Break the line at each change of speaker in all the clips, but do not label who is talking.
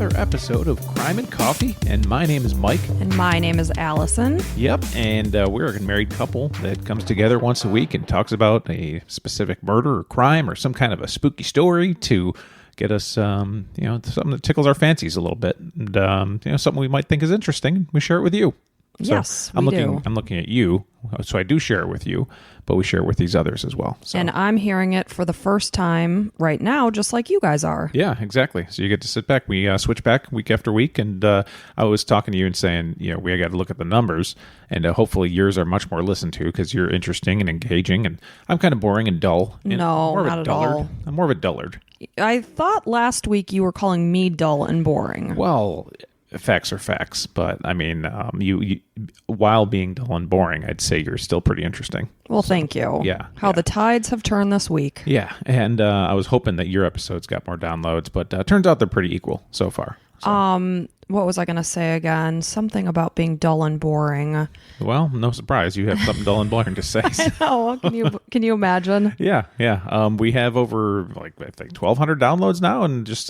another episode of Crime and Coffee, and my name is Mike.
And my name is Allison.
Yep, and we're a married couple that comes together once a week and talks about a specific murder or crime or some kind of a spooky story to get us, something that tickles our fancies a little bit, and something we might think is interesting. We share it with you. So
yes,
I'm
do.
I'm looking at you, so I do share it with you, but we share it with these others as well. So.
And I'm hearing it for the first time right now, just like you guys are.
Yeah, exactly. So you get to sit back. We switch back week after week, and I was talking to you and saying, we got to look at the numbers, and hopefully yours are much more listened to because you're interesting and engaging, and I'm kind of boring and dull. And
No,
more of
not
a
at
dullard.
all.
I'm more of a dullard.
I thought last week you were calling me dull and boring.
Well, facts are facts, but I mean, you while being dull and boring, I'd say you're still pretty interesting.
Well, thank you.
Yeah.
How the tides have turned this week.
Yeah, and I was hoping that your episodes got more downloads, but turns out they're pretty equal so far. So.
What was I going to say again? Something about being dull and boring.
Well, no surprise. You have something dull and boring to say.
Oh, can you imagine?
Yeah. We have over, I think 1,200 downloads now, and just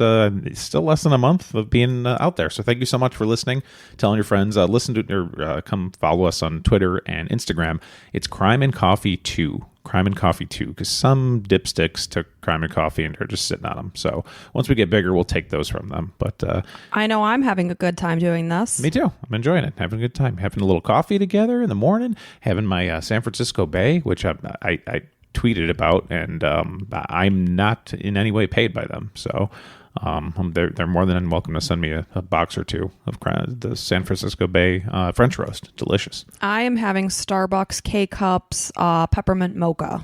still less than a month of being out there. So thank you so much for listening, telling your friends. Listen to or come follow us on Twitter and Instagram. It's Crime and Coffee 2. Crime and Coffee 2, because some dipsticks took Crime and Coffee and are just sitting on them. So once we get bigger, we'll take those from them. But
I know I'm having a good time doing this.
Me too. I'm enjoying it. Having a good time. Having a little coffee together in the morning. Having my San Francisco Bay, which I tweeted about, and I'm not in any way paid by them. So they're more than welcome to send me a box or two of the San Francisco Bay French roast. Delicious.
I am having Starbucks K-Cups peppermint mocha.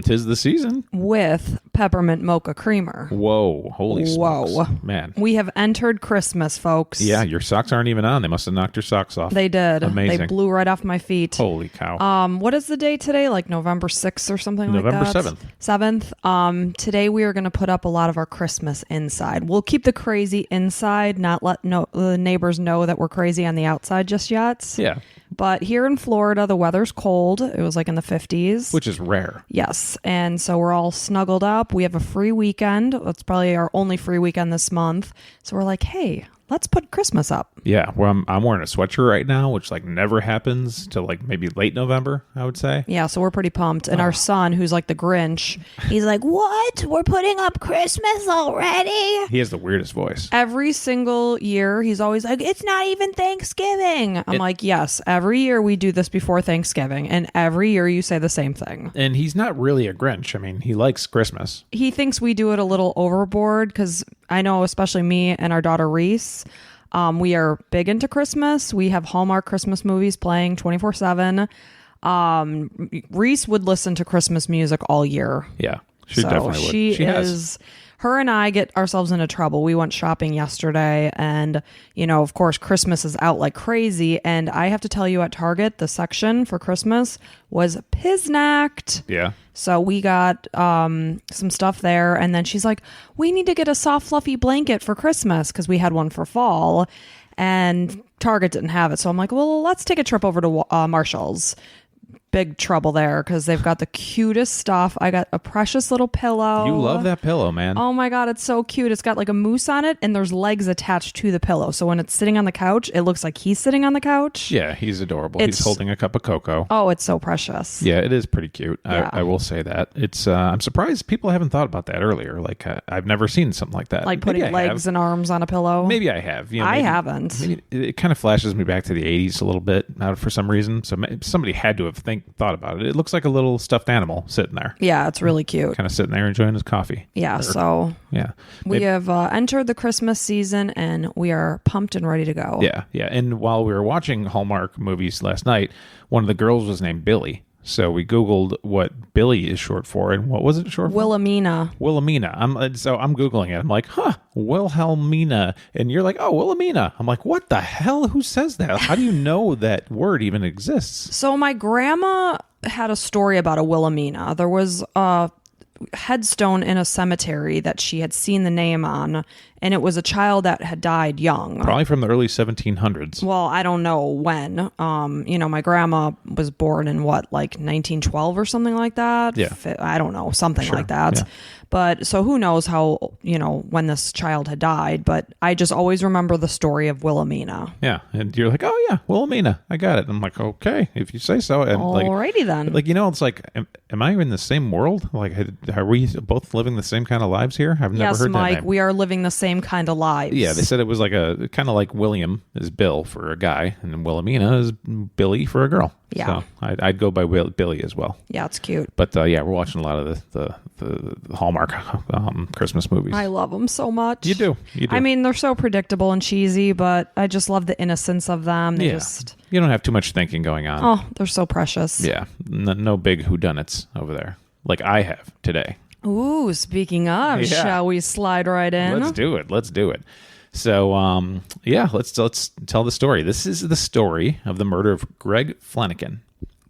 'Tis the season.
With peppermint mocha creamer.
Whoa. Holy smokes. Man.
We have entered Christmas, folks.
Yeah, your socks aren't even on. They must have knocked your socks off.
They did.
Amazing.
They blew right off my feet.
Holy cow.
What is the date today? Like November 6th or something
November
like that?
7th.
7th. Today we are going to put up a lot of our Christmas inside. We'll keep the crazy inside, not let the neighbors know that we're crazy on the outside just yet.
Yeah.
But here in Florida, the weather's cold. It was like in the 50s.
Which is rare.
Yes. And so we're all snuggled up. We have a free weekend. That's probably our only free weekend this month. So we're like, hey, let's put Christmas up.
Yeah, well, I'm wearing a sweatshirt right now, which never happens till maybe late November, I would say.
Yeah, so we're pretty pumped. And our son, who's like the Grinch, he's like, what? We're putting up Christmas already?
He has the weirdest voice.
Every single year, he's always like, it's not even Thanksgiving. I'm like, yes, every year we do this before Thanksgiving. And every year you say the same thing.
And he's not really a Grinch. I mean, he likes Christmas.
He thinks we do it a little overboard because I know, especially me and our daughter Reese, we are big into Christmas. We have Hallmark Christmas movies playing 24/7. Reese would listen to Christmas music all year.
Yeah, she definitely would.
She is. Her and I get ourselves into trouble. We went shopping yesterday, and of course, Christmas is out like crazy. And I have to tell you, at Target, the section for Christmas was piznacked.
Yeah.
So we got some stuff there, and then she's like, we need to get a soft, fluffy blanket for Christmas because we had one for fall, and Target didn't have it. So I'm like, well, let's take a trip over to Marshall's. Big trouble there because they've got the cutest stuff. I got a precious little pillow.
You love that pillow, man.
Oh my God, it's so cute. It's got like a moose on it, and there's legs attached to the pillow. So when it's sitting on the couch, it looks like he's sitting on the couch.
Yeah, he's adorable. He's holding a cup of cocoa.
Oh, it's so precious.
Yeah, it is pretty cute.
Yeah.
I will say that. It's. I'm surprised people haven't thought about that earlier. I've never seen something like that.
Like putting legs and arms on a pillow.
Maybe I have.
I haven't.
Maybe it kind of flashes me back to the 80s a little bit for some reason. So somebody had to have thought about it. It looks like a little stuffed animal sitting there.
Yeah, it's really cute.
Kind of sitting there enjoying his coffee.
Yeah, we have entered the Christmas season, and we are pumped and ready to go.
Yeah. And while we were watching Hallmark movies last night, one of the girls was named Billy. So we Googled what Billy is short for, and what was it short for?
Wilhelmina.
I'm Googling it. I'm like, Wilhelmina. And you're like, oh, Wilhelmina. I'm like, what the hell? Who says that? How do you know that word even exists?
So my grandma had a story about a Wilhelmina. There was a headstone in a cemetery that she had seen the name on and it was a child that had died young.
Probably from the early 1700s.
Well, I don't know when. My grandma was born in 1912 or something like that.
Yeah.
I don't know, something
Sure.
like that.
Yeah.
But so who knows how, when this child had died. But I just always remember the story of Wilhelmina.
Yeah. And you're like, oh, yeah, Wilhelmina. I got it. I'm like, okay, if you say so. And
Alrighty then.
it's like, am I in the same world? Like, are we both living the same kind of lives here? I've never heard
Mike,
that name.
we are living the same kind of lives.
Yeah, they said it was like a kind of like William is Bill for a guy, and then Wilhelmina is Billy for a girl.
Yeah.
So I'd go by Billy as well.
Yeah, it's cute.
But we're watching a lot of the Hallmark Christmas movies.
I love them so much.
You do.
I mean, they're so predictable and cheesy, but I just love the innocence of them. They
Yeah. You don't have too much thinking going on.
Oh, they're so precious.
Yeah. No big whodunits over there like I have today.
Ooh, speaking of,
Yeah.
shall we slide right in?
Let's do it. So, let's tell the story. This is the story of the murder of Greg Fleniken.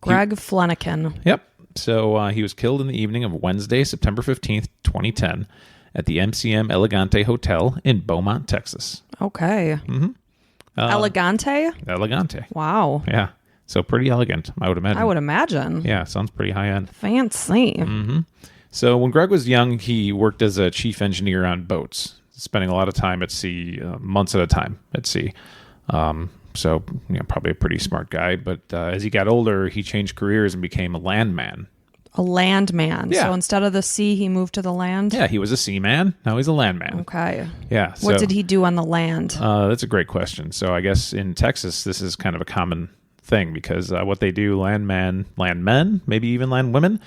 Greg Fleniken.
Yep. So he was killed in the evening of Wednesday, September 15th, 2010, at the MCM Eleganté Hotel in Beaumont, Texas.
Okay. Mm-hmm. Elegante?
Elegante.
Wow.
Yeah. So pretty elegant, I would imagine.
I would imagine.
Yeah, sounds pretty high end.
Fancy.
Mm-hmm. So when Greg was young, he worked as a chief engineer on boats, spending a lot of time at sea, months at a time at sea. So, probably a pretty smart guy. But as he got older, he changed careers and became a landman.
A landman.
Yeah.
So instead of the sea, he moved to the land?
Yeah, he was a seaman. Now he's a landman.
Okay.
Yeah.
What did he do on the land?
That's a great question. So I guess in Texas, this is kind of a common thing because what they do, landmen, maybe even landwomen,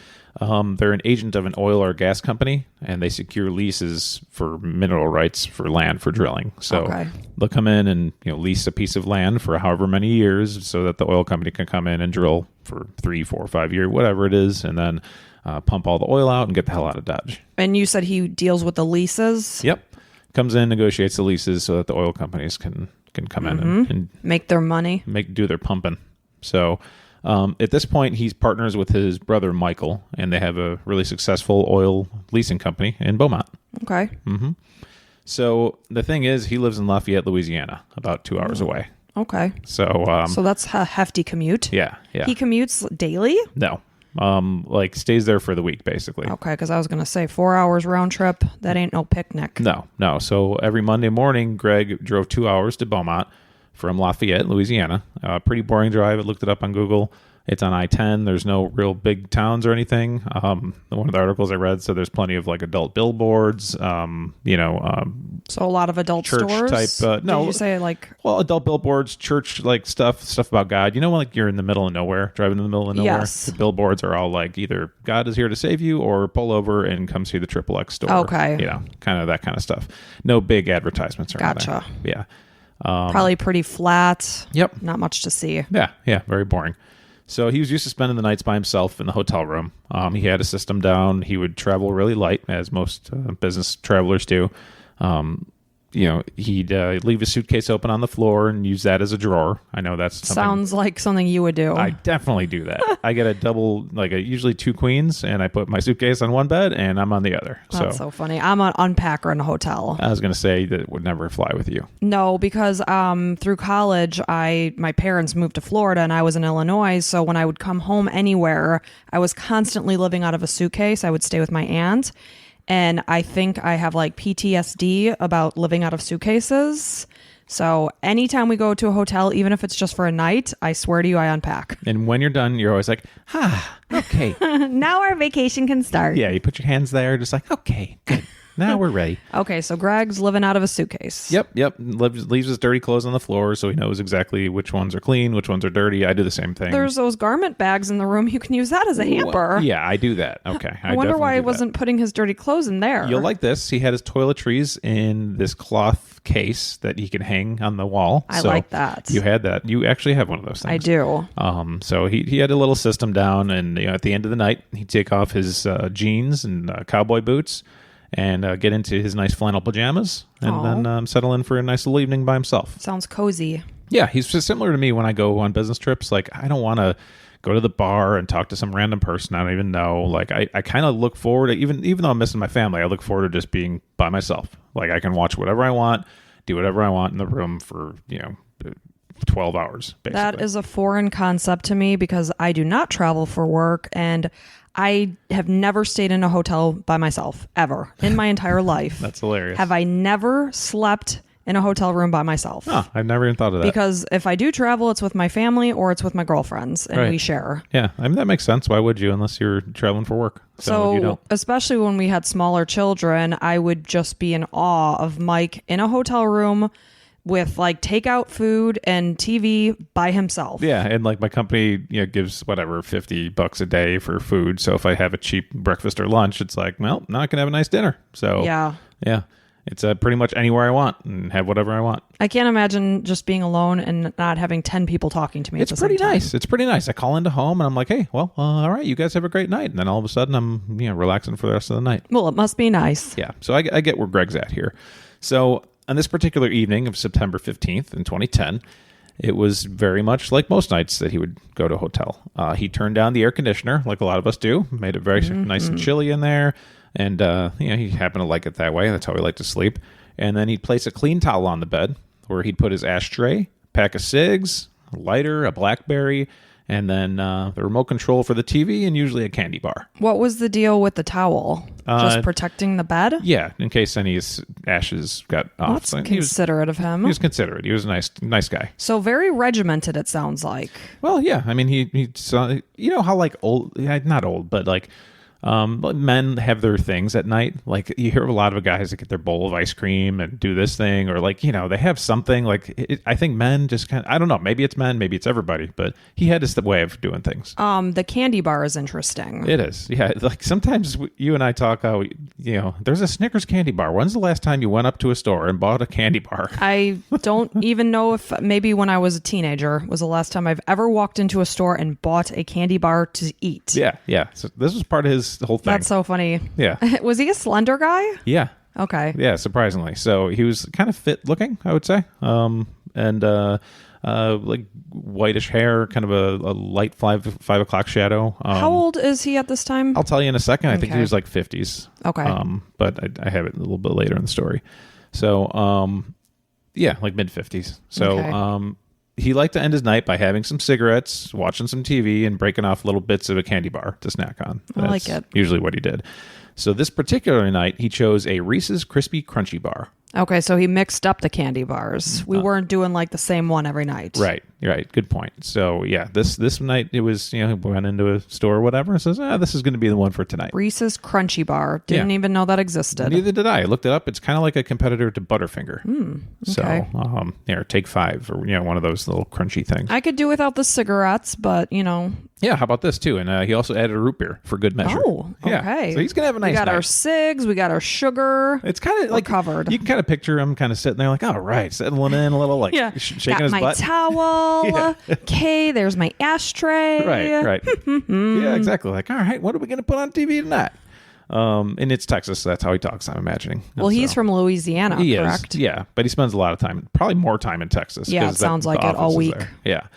they're an agent of an oil or gas company, and they secure leases for mineral rights for land for drilling. So they'll come in and lease a piece of land for however many years so that the oil company can come in and drill for 3, 4, 5 years, whatever it is, and then pump all the oil out and get the hell out of Dodge.
And you said he deals with the leases?
Yep. Comes in, negotiates the leases so that the oil companies can come in and
make their money.
Do their pumping. So at this point, he's partners with his brother, Michael, and they have a really successful oil leasing company in Beaumont.
Okay.
Mm-hmm. So the thing is, he lives in Lafayette, Louisiana, about 2 hours away.
Okay.
So
so that's a hefty commute.
Yeah.
He commutes daily?
No. Stays there for the week, basically.
Okay, because I was going to say 4 hours round trip. That ain't no picnic.
No. So every Monday morning, Greg drove 2 hours to Beaumont from Lafayette, Louisiana. Pretty boring drive. I looked it up on Google. It's on I-10. There's no real big towns or anything. One of the articles I read said there's plenty of adult billboards.
So a lot of adult
church
stores.
Type. No,
did you say
adult billboards, church stuff about God. When you're in the middle of nowhere, driving in the middle of nowhere.
Yes.
The billboards are all either God is here to save you or pull over and come see the XXX store.
Okay.
Kind of that kind of stuff. No big advertisements or anything.
Gotcha.
Yeah.
Probably pretty flat.
Yep.
Not much to see.
Yeah. Very boring. So he was used to spending the nights by himself in the hotel room. He had a system down. He would travel really light, as most business travelers do. He'd leave his suitcase open on the floor and use that as a drawer. I know that's something.
Sounds like something you would do.
I definitely do that. I get a double, usually 2 queens, and I put my suitcase on one bed and I'm on the other.
That's so funny. I'm an unpacker in a hotel.
I was going to say that it would never fly with you.
No, because through college, my parents moved to Florida and I was in Illinois. So when I would come home anywhere, I was constantly living out of a suitcase. I would stay with my aunt. And I think I have PTSD about living out of suitcases. So anytime we go to a hotel, even if it's just for a night, I swear to you, I unpack.
And when you're done, you're always like, okay.
Now our vacation can start.
Yeah, you put your hands there, just like, okay, good. Now we're ready.
Okay, so Greg's living out of a suitcase.
Yep. Leaves his dirty clothes on the floor so he knows exactly which ones are clean, which ones are dirty. I do the same thing.
There's those garment bags in the room. You can use that as a hamper.
Yeah, I do that. Okay.
I wonder why he wasn't putting his dirty clothes in there.
You'll like this. He had his toiletries in this cloth case that he can hang on the wall.
I like that.
You had that. You actually have one of those things.
I do.
So he had a little system down, and at the end of the night, he'd take off his jeans and cowboy boots and get into his nice flannel pajamas and then settle in for a nice little evening by himself.
Sounds cozy.
Yeah, he's just similar to me when I go on business trips. I don't want to go to the bar and talk to some random person I don't even know. I kind of look forward to, even though I'm missing my family, I look forward to just being by myself. Like I can watch whatever I want, do whatever I want in the room for 12 hours. Basically.
That is a foreign concept to me because I do not travel for work, and I have never stayed in a hotel by myself ever in my entire life.
That's hilarious.
Have I never slept in a hotel room by myself?
Oh, I've never even thought of that.
Because if I do travel, it's with my family or it's with my girlfriends, and we share.
Yeah, I mean, that makes sense. Why would you unless you're traveling for work?
So
you don't.
Especially when we had smaller children, I would just be in awe of Mike in a hotel room with like takeout food and TV by himself.
Yeah, and like my company, gives whatever $50 a day for food. So if I have a cheap breakfast or lunch, it's like, well, now I can have a nice dinner. So yeah, it's pretty much anywhere I want and have whatever I want.
I can't imagine just being alone and not having 10 people talking to me.
It's pretty nice. It's pretty nice. I call into home and I'm like, hey, well, all right, you guys have a great night. And then all of a sudden I'm relaxing for the rest of the night.
Well, it must be nice.
Yeah. So I get where Greg's at here. So on this particular evening of September 15th in 2010, it was very much like most nights that he would go to a hotel. He turned down the air conditioner like a lot of us do, made it very nice and chilly in there. And, he happened to like it that way. That's how he liked to sleep. And then he'd place a clean towel on the bed where he'd put his ashtray, pack of cigs, a lighter, a BlackBerry, and then the remote control for the TV, and usually a candy bar.
What was the deal with the towel? Just protecting the bed?
Yeah, in case any ashes got off.
That's considerate of him.
He was considerate. He was a nice guy.
So very regimented, it sounds like.
Well, yeah. I mean, he saw, how like old, not old, but like men have their things at night. Like you hear a lot of guys that get their bowl of ice cream and do this thing, or like, they have something like, I think men just kind of, I don't know, maybe it's men, maybe it's everybody, but he had his way of doing things.
The candy bar is interesting.
It is. Yeah. Like sometimes you and I talk how, there's a Snickers candy bar. When's the last time you went up to a store and bought a candy bar?
I don't even know if maybe when I was a teenager was the last time I've ever walked into a store and bought a candy bar to eat.
Yeah. Yeah. So this was part of his whole thing.
That's so funny.
Yeah.
Was he a slender guy?
Yeah.
Okay.
Yeah, surprisingly. So he was kind of fit looking, I would say. And like whitish hair, kind of a light 5 o'clock shadow.
How old is he at this time?
I'll tell you in a second. I think he was like 50s.
Okay.
But I have it a little bit later in the story. So, yeah, like mid 50s. So, he liked to end his night by having some cigarettes, watching some TV, and breaking off little bits of a candy bar to snack on.
I like it.
Usually what he did. So this particular night, he chose a Reese's Crispy Crunchy bar.
Okay, so he mixed up the candy bars. We weren't doing like the same one every night.
Right. Good point. So yeah, this night it was, we went into a store or whatever and says, this is going to be the one for tonight.
Reese's Crunchy Bar. Didn't even know that existed.
Neither did I. I looked it up. It's kind of like a competitor to Butterfinger.
Okay.
So, Take 5 or, one of those little crunchy things.
I could do without the cigarettes, but,
Yeah, how about this too? And he also added a root beer for good measure.
Oh, okay.
Yeah. So he's going to have a nice night.
We got our cigs, we got our sugar.
It's kind of like
covered.
You can kind of picture him kind of sitting there like, all right, settling in a little, like shaking his butt.
Got my towel. Okay, there's my ashtray.
Right. Yeah, exactly. Like, all right, what are we going to put on TV tonight? And it's Texas, so that's how he talks, I'm imagining.
Well, he's from Louisiana, correct?
Is, yeah, but he spends a lot of time, probably more time in Texas.
Yeah, it sounds like it all week.
Yeah.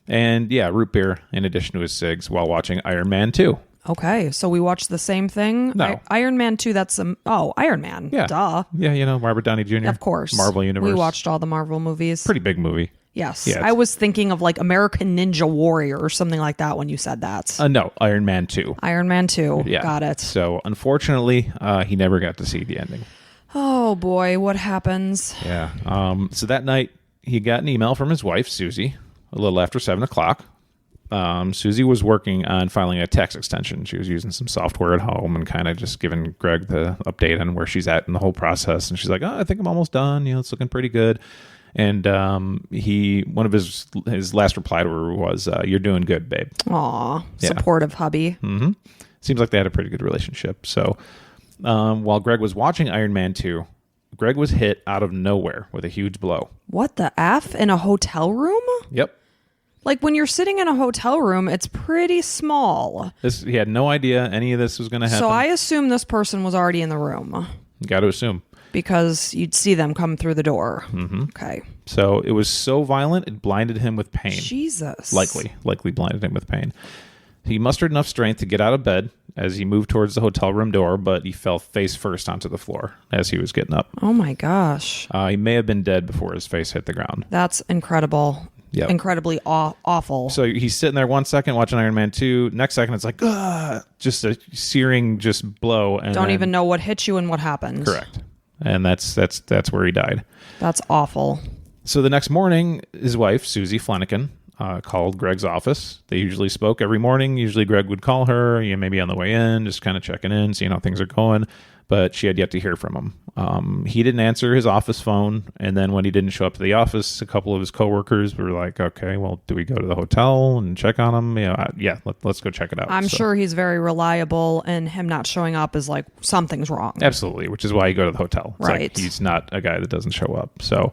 And yeah, root beer in addition to his cigs while watching Iron Man 2.
Okay, so we watched the same thing?
No.
Iron Man 2, that's Iron Man.
Yeah.
Duh.
Yeah, Robert Downey Jr.
Of course.
Marvel Universe.
We watched all the Marvel movies.
Pretty big movie.
Yes.
Yeah,
I was thinking of like American Ninja Warrior or something like that when you said that.
No, Iron Man 2.
Iron Man 2.
Yeah.
Got it.
So, unfortunately, he never got to see the ending.
Oh, boy. What happens?
Yeah. So that night, he got an email from his wife, Susie, a little after 7 o'clock. Susie was working on filing a tax extension. She was using some software at home and kind of just giving Greg the update on where she's at in the whole process. And she's like, I think I'm almost done. It's looking pretty good. And one of his last reply to her was, "You're doing good, babe."
Aw, supportive hubby.
Mm-hmm. Seems like they had a pretty good relationship. So while Greg was watching Iron Man 2, Greg was hit out of nowhere with a huge blow.
What the F? In a hotel room?
Yep.
Like when you're sitting in a hotel room, it's pretty small.
He had no idea any of this was going to happen.
So I assume this person was already in the room.
Got to assume.
Because you'd see them come through the door.
Mm-hmm.
Okay.
So it was so violent, it blinded him with pain.
Jesus.
Likely blinded him with pain. He mustered enough strength to get out of bed as he moved towards the hotel room door, but he fell face first onto the floor as he was getting up.
Oh, my gosh.
He may have been dead before his face hit the ground.
That's incredible.
Yep.
Incredibly awful.
So he's sitting there 1 second watching Iron Man 2. Next second, it's like, just a searing blow. And
don't even know what hit you and what happened.
Correct. And that's where he died.
That's awful.
So the next morning, his wife, Susie Fleniken, called Greg's office. They usually spoke every morning. Usually Greg would call her, maybe on the way in, just kind of checking in, seeing how things are going. But she had yet to hear from him. He didn't answer his office phone. And then when he didn't show up to the office, a couple of his coworkers were like, okay, well, do we go to the hotel and check on him? Let's go check it out.
I'm sure he's very reliable, and him not showing up is like something's wrong.
Absolutely, which is why you go to the hotel. It's
right.
Like he's not a guy that doesn't show up. So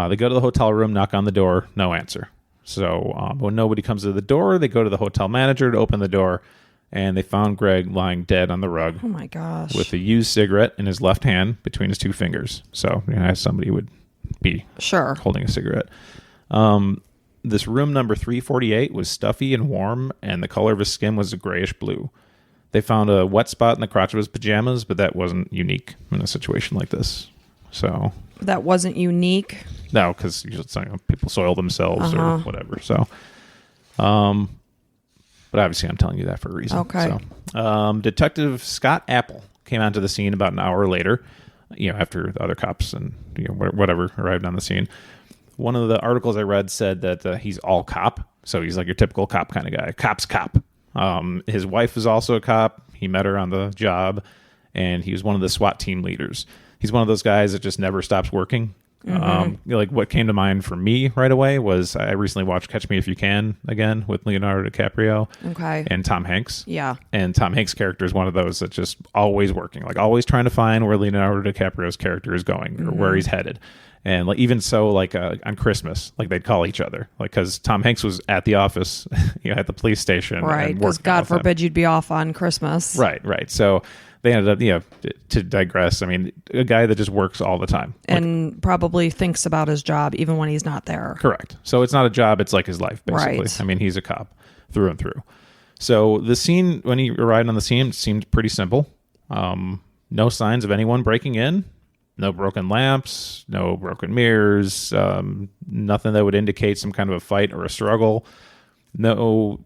they go to the hotel room, knock on the door, no answer. So when nobody comes to the door, they go to the hotel manager to open the door. And they found Greg lying dead on the rug.
Oh, my gosh.
With a used cigarette in his left hand between his two fingers. So, as somebody would be holding a cigarette. This room number 348 was stuffy and warm, and the color of his skin was a grayish blue. They found a wet spot in the crotch of his pajamas, but that wasn't unique in a situation like this. So
that wasn't unique?
No, because people soil themselves or whatever. So, but obviously, I'm telling you that for a reason.
Okay.
So, Detective Scott Apple came onto the scene about an hour later, after the other cops and whatever arrived on the scene. One of the articles I read said that he's all cop, so he's like your typical cop kind of guy. Cop's cop. His wife is also a cop. He met her on the job, and he was one of the SWAT team leaders. He's one of those guys that just never stops working. Like what came to mind for me right away was I recently watched Catch Me If You Can again with Leonardo DiCaprio and Tom Hanks.
Yeah.
And Tom Hanks' character is one of those that's just always working, like always trying to find where Leonardo DiCaprio's character is going or where he's headed. And like even so, like on Christmas, like they'd call each other, like because Tom Hanks was at the office, at the police station,
right? Because God forbid you'd be off on Christmas,
right. So they ended up, to digress. I mean, a guy that just works all the time
and probably thinks about his job even when he's not there.
Correct. So it's not a job; it's like his life, basically.
Right.
I mean, he's a cop through and through. So the scene when he arrived on the scene seemed pretty simple. No signs of anyone breaking in. No broken lamps, no broken mirrors, nothing that would indicate some kind of a fight or a struggle. No,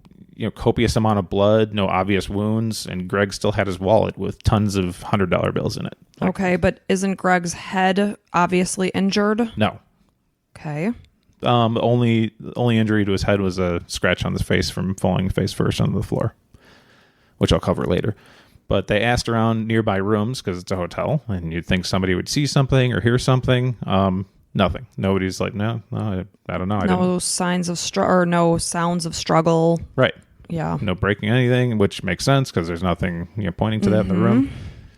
copious amount of blood, no obvious wounds, and Greg still had his wallet with tons of $100 bills in it.
Okay, but isn't Greg's head obviously injured?
No.
Okay.
The only injury to his head was a scratch on his face from falling face first onto the floor, which I'll cover later. But they asked around nearby rooms because it's a hotel, and you'd think somebody would see something or hear something. Nothing. Nobody's like, no, I don't know.
No signs of no sounds of struggle.
Right.
Yeah.
No breaking anything, which makes sense because there's nothing pointing to that in the room.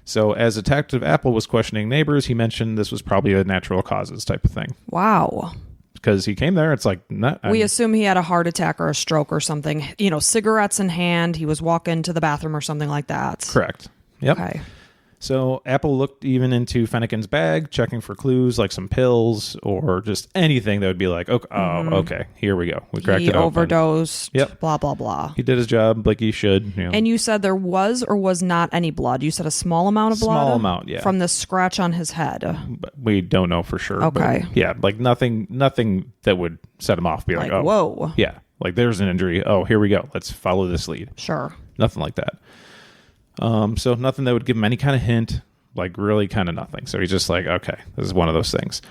So as Detective Apple was questioning neighbors, he mentioned this was probably a natural causes type of thing.
Wow.
Because he came there, it's like...
we assume he had a heart attack or a stroke or something. Cigarettes in hand. He was walking to the bathroom or something like that.
Correct. Yep.
Okay.
So Apple looked even into Fleniken's bag, checking for clues like some pills or just anything that would be like, okay, here we go. We cracked it open. He
overdosed.
Yep.
Blah, blah, blah.
He did his job like he should.
And you said there was or was not any blood. You said a small amount of blood?
Small amount, yeah.
From the scratch on his head.
But we don't know for sure.
Okay.
But yeah, like nothing that would set him off. Be like, oh,
whoa.
Yeah, like there's an injury. Oh, here we go. Let's follow this lead.
Sure.
Nothing like that. So nothing that would give him any kind of hint. Like really kind of nothing. So he's just like, okay, this is one of those things.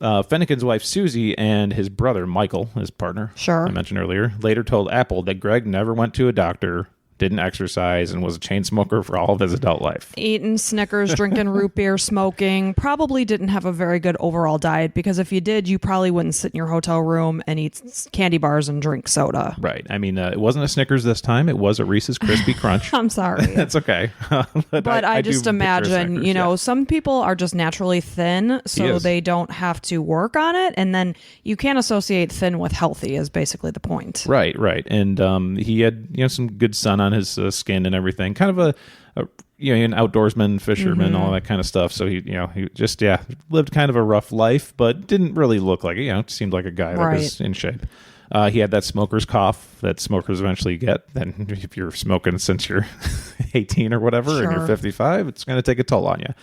Fleniken's wife, Susie, and his brother, Michael, his partner, I mentioned earlier, later told Apple that Greg never went to a doctor, didn't exercise, and was a chain smoker for all of his adult life.
Eating Snickers, drinking root beer, smoking. Probably didn't have a very good overall diet because if you did, you probably wouldn't sit in your hotel room and eat candy bars and drink soda.
Right. I mean, it wasn't a Snickers this time. It was a Reese's Crispy Crunch.
I'm sorry.
That's okay.
but I just imagine, some people are just naturally thin, so they don't have to work on it. And then you can't associate thin with healthy is basically the point.
Right. And he had, some good sun on his skin and everything, kind of an outdoorsman, fisherman, all that kind of stuff. So he just lived kind of a rough life, but didn't really look like it. Seemed like a guy that was in shape. He had that smoker's cough that smokers eventually get. Then if you're smoking since you're 18 or whatever and you're 55, it's going to take a toll on you.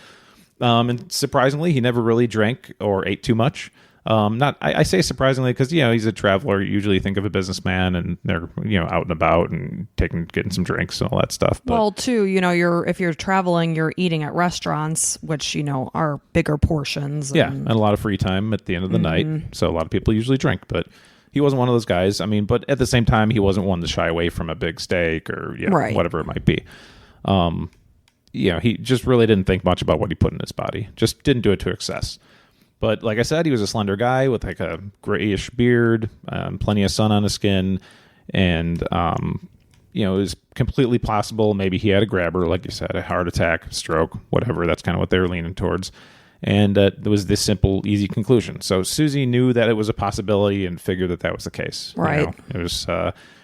And surprisingly, he never really drank or ate too much. I say surprisingly because, he's a traveler. You usually think of a businessman and they're, out and about and getting some drinks and all that stuff. But,
well, too, if you're traveling, you're eating at restaurants, which, are bigger portions.
And a lot of free time at the end of the night. So a lot of people usually drink, but he wasn't one of those guys. I mean, but at the same time, he wasn't one to shy away from a big steak or whatever it might be. He just really didn't think much about what he put in his body. Just didn't do it to excess. But like I said, he was a slender guy with like a grayish beard, plenty of sun on his skin. And, it was completely possible. Maybe he had a grabber, like you said, a heart attack, stroke, whatever. That's kind of what they were leaning towards. And there was this simple, easy conclusion. So Susie knew that it was a possibility and figured that was the case.
Right.
It was...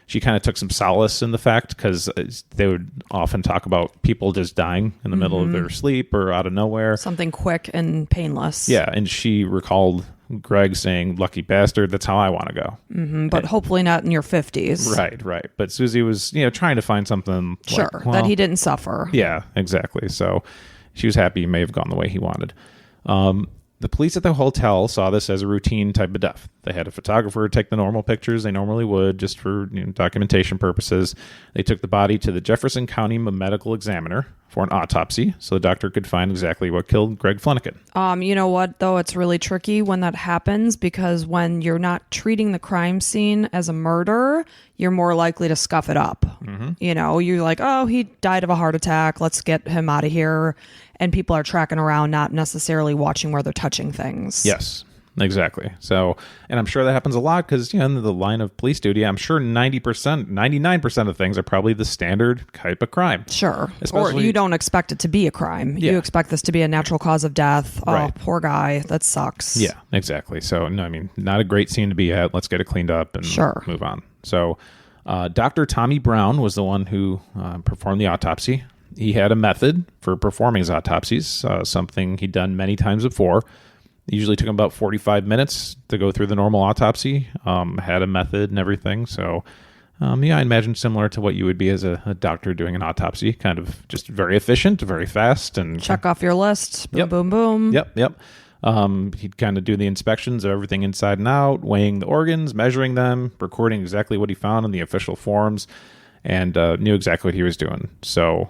she kind of took some solace in the fact because they would often talk about people just dying in the middle of their sleep or out of nowhere.
Something quick and painless.
Yeah, and she recalled Greg saying, "Lucky bastard, that's how I want to go."
But hopefully not in your 50s.
Right. But Susie was, trying to find something
that he didn't suffer.
Yeah, exactly. So she was happy he may have gone the way he wanted. The police at the hotel saw this as a routine type of death. They had a photographer take the normal pictures they normally would just for documentation purposes. They took the body to the Jefferson County Medical Examiner for an autopsy so the doctor could find exactly what killed Greg Fleniken.
You know what, though? It's really tricky when that happens because when you're not treating the crime scene as a murder, you're more likely to scuff it up. You're like, oh, he died of a heart attack. Let's get him out of here. And people are tracking around, not necessarily watching where they're touching things.
Yes, exactly. So, and I'm sure that happens a lot because, in the line of police duty, I'm sure 99% of things are probably the standard type of crime.
Sure. Or you don't expect it to be a crime. Yeah. You expect this to be a natural cause of death. Oh, poor guy. That sucks.
Yeah, exactly. So, no, I mean, not a great scene to be at. Let's get it cleaned up and move on. So, Dr. Tommy Brown was the one who performed the autopsy. He had a method for performing his autopsies, something he'd done many times before. It usually took him about 45 minutes to go through the normal autopsy, had a method and everything. So, I imagine similar to what you would be as a doctor doing an autopsy, kind of just very efficient, very fast. And
check off your list. Boom, boom, boom.
Yep. He'd kind of do the inspections of everything inside and out, weighing the organs, measuring them, recording exactly what he found in the official forms. And knew exactly what he was doing. So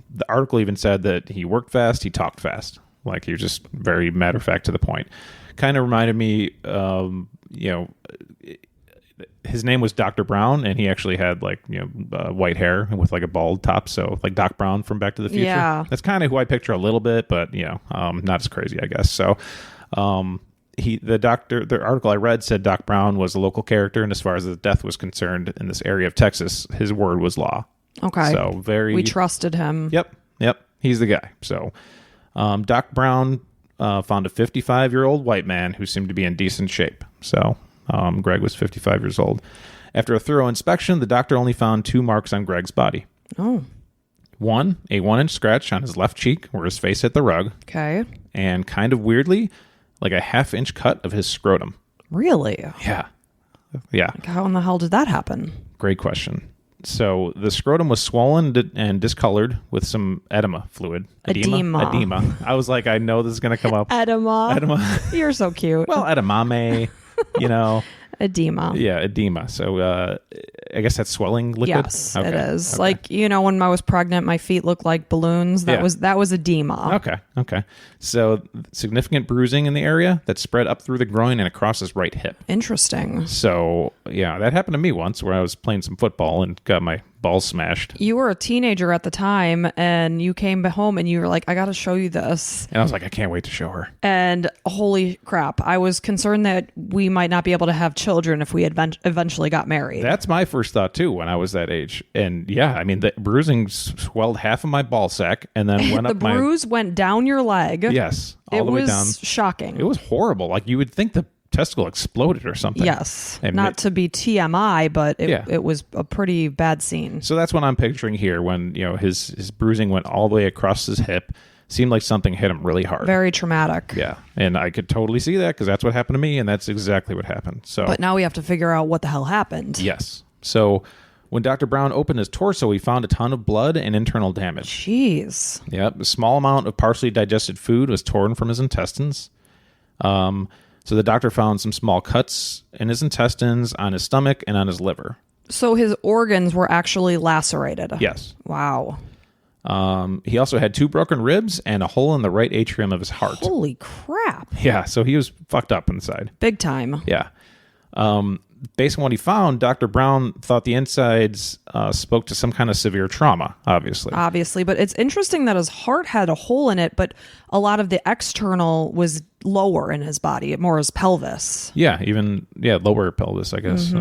the article even said that he worked fast, he talked fast. Like he was just very matter of fact to the point. Kind of reminded me, his name was Dr. Brown, and he actually had white hair with like a bald top. So like Doc Brown from Back to the Future.
Yeah.
That's kind of who I picture a little bit, but not as crazy, I guess. So the article I read said Doc Brown was a local character, and as far as the death was concerned in this area of Texas, his word was law.
Okay.
So
we trusted him.
Yep. He's the guy. So Doc Brown found a 55-year-old white man who seemed to be in decent shape. So Greg was 55 years old. After a thorough inspection, the doctor only found 2 marks on Greg's body.
Oh.
One, a 1-inch scratch on his left cheek where his face hit the rug.
Okay.
And kind of weirdly, like a 1/2-inch cut of his scrotum.
Really?
Yeah.
Like how in the hell did that happen?
Great question. So the scrotum was swollen and discolored with some edema fluid. Edema. I was like, I know this is going to come up.
Edema. You're so cute.
Well, edamame,
Edema.
Yeah, edema. So I guess that's swelling liquid?
Yes, it is. Okay. Like, when I was pregnant, my feet looked like balloons. That was edema.
Okay. So significant bruising in the area that spread up through the groin and across his right hip.
Interesting.
So, yeah, that happened to me once where I was playing some football and got my balls smashed.
You were a teenager at the time, and you came home and you were like, I got to show you this.
And I was like, I can't wait to show her.
And holy crap, I was concerned that we might not be able to have children if we eventually got married.
That's my first thought, too, when I was that age. And yeah, I mean, the bruising swelled half of my ball sack and then went up
the bruise went down your leg.
Yes, all the way down.
It was shocking.
It was horrible. Like, you would think the testicle exploded or something.
Yes. Not to be TMI, but it was a pretty bad scene.
So that's what I'm picturing here when, his bruising went all the way across his hip, seemed like something hit him really hard.
Very traumatic.
Yeah, and I could totally see that because that's what happened to me, and that's exactly what happened. So,
But now we have to figure out what the hell happened.
yes. So when Dr. Brown opened his torso, he found a ton of blood and internal damage.
Jeez.
Yep, a small amount of partially digested food was torn from his intestines. So the doctor found some small cuts in his intestines, on his stomach, and on his liver.
So his organs were actually lacerated.
Yes.
Wow.
He also had 2 broken ribs and a hole in the right atrium of his heart.
Holy crap.
Yeah, so he was fucked up inside.
Big time.
Yeah. Based on what he found, Dr. Brown thought the insides spoke to some kind of severe trauma, obviously.
Obviously, but it's interesting that his heart had a hole in it, but a lot of the external was lower in his body, more his pelvis.
Yeah, lower pelvis, I guess.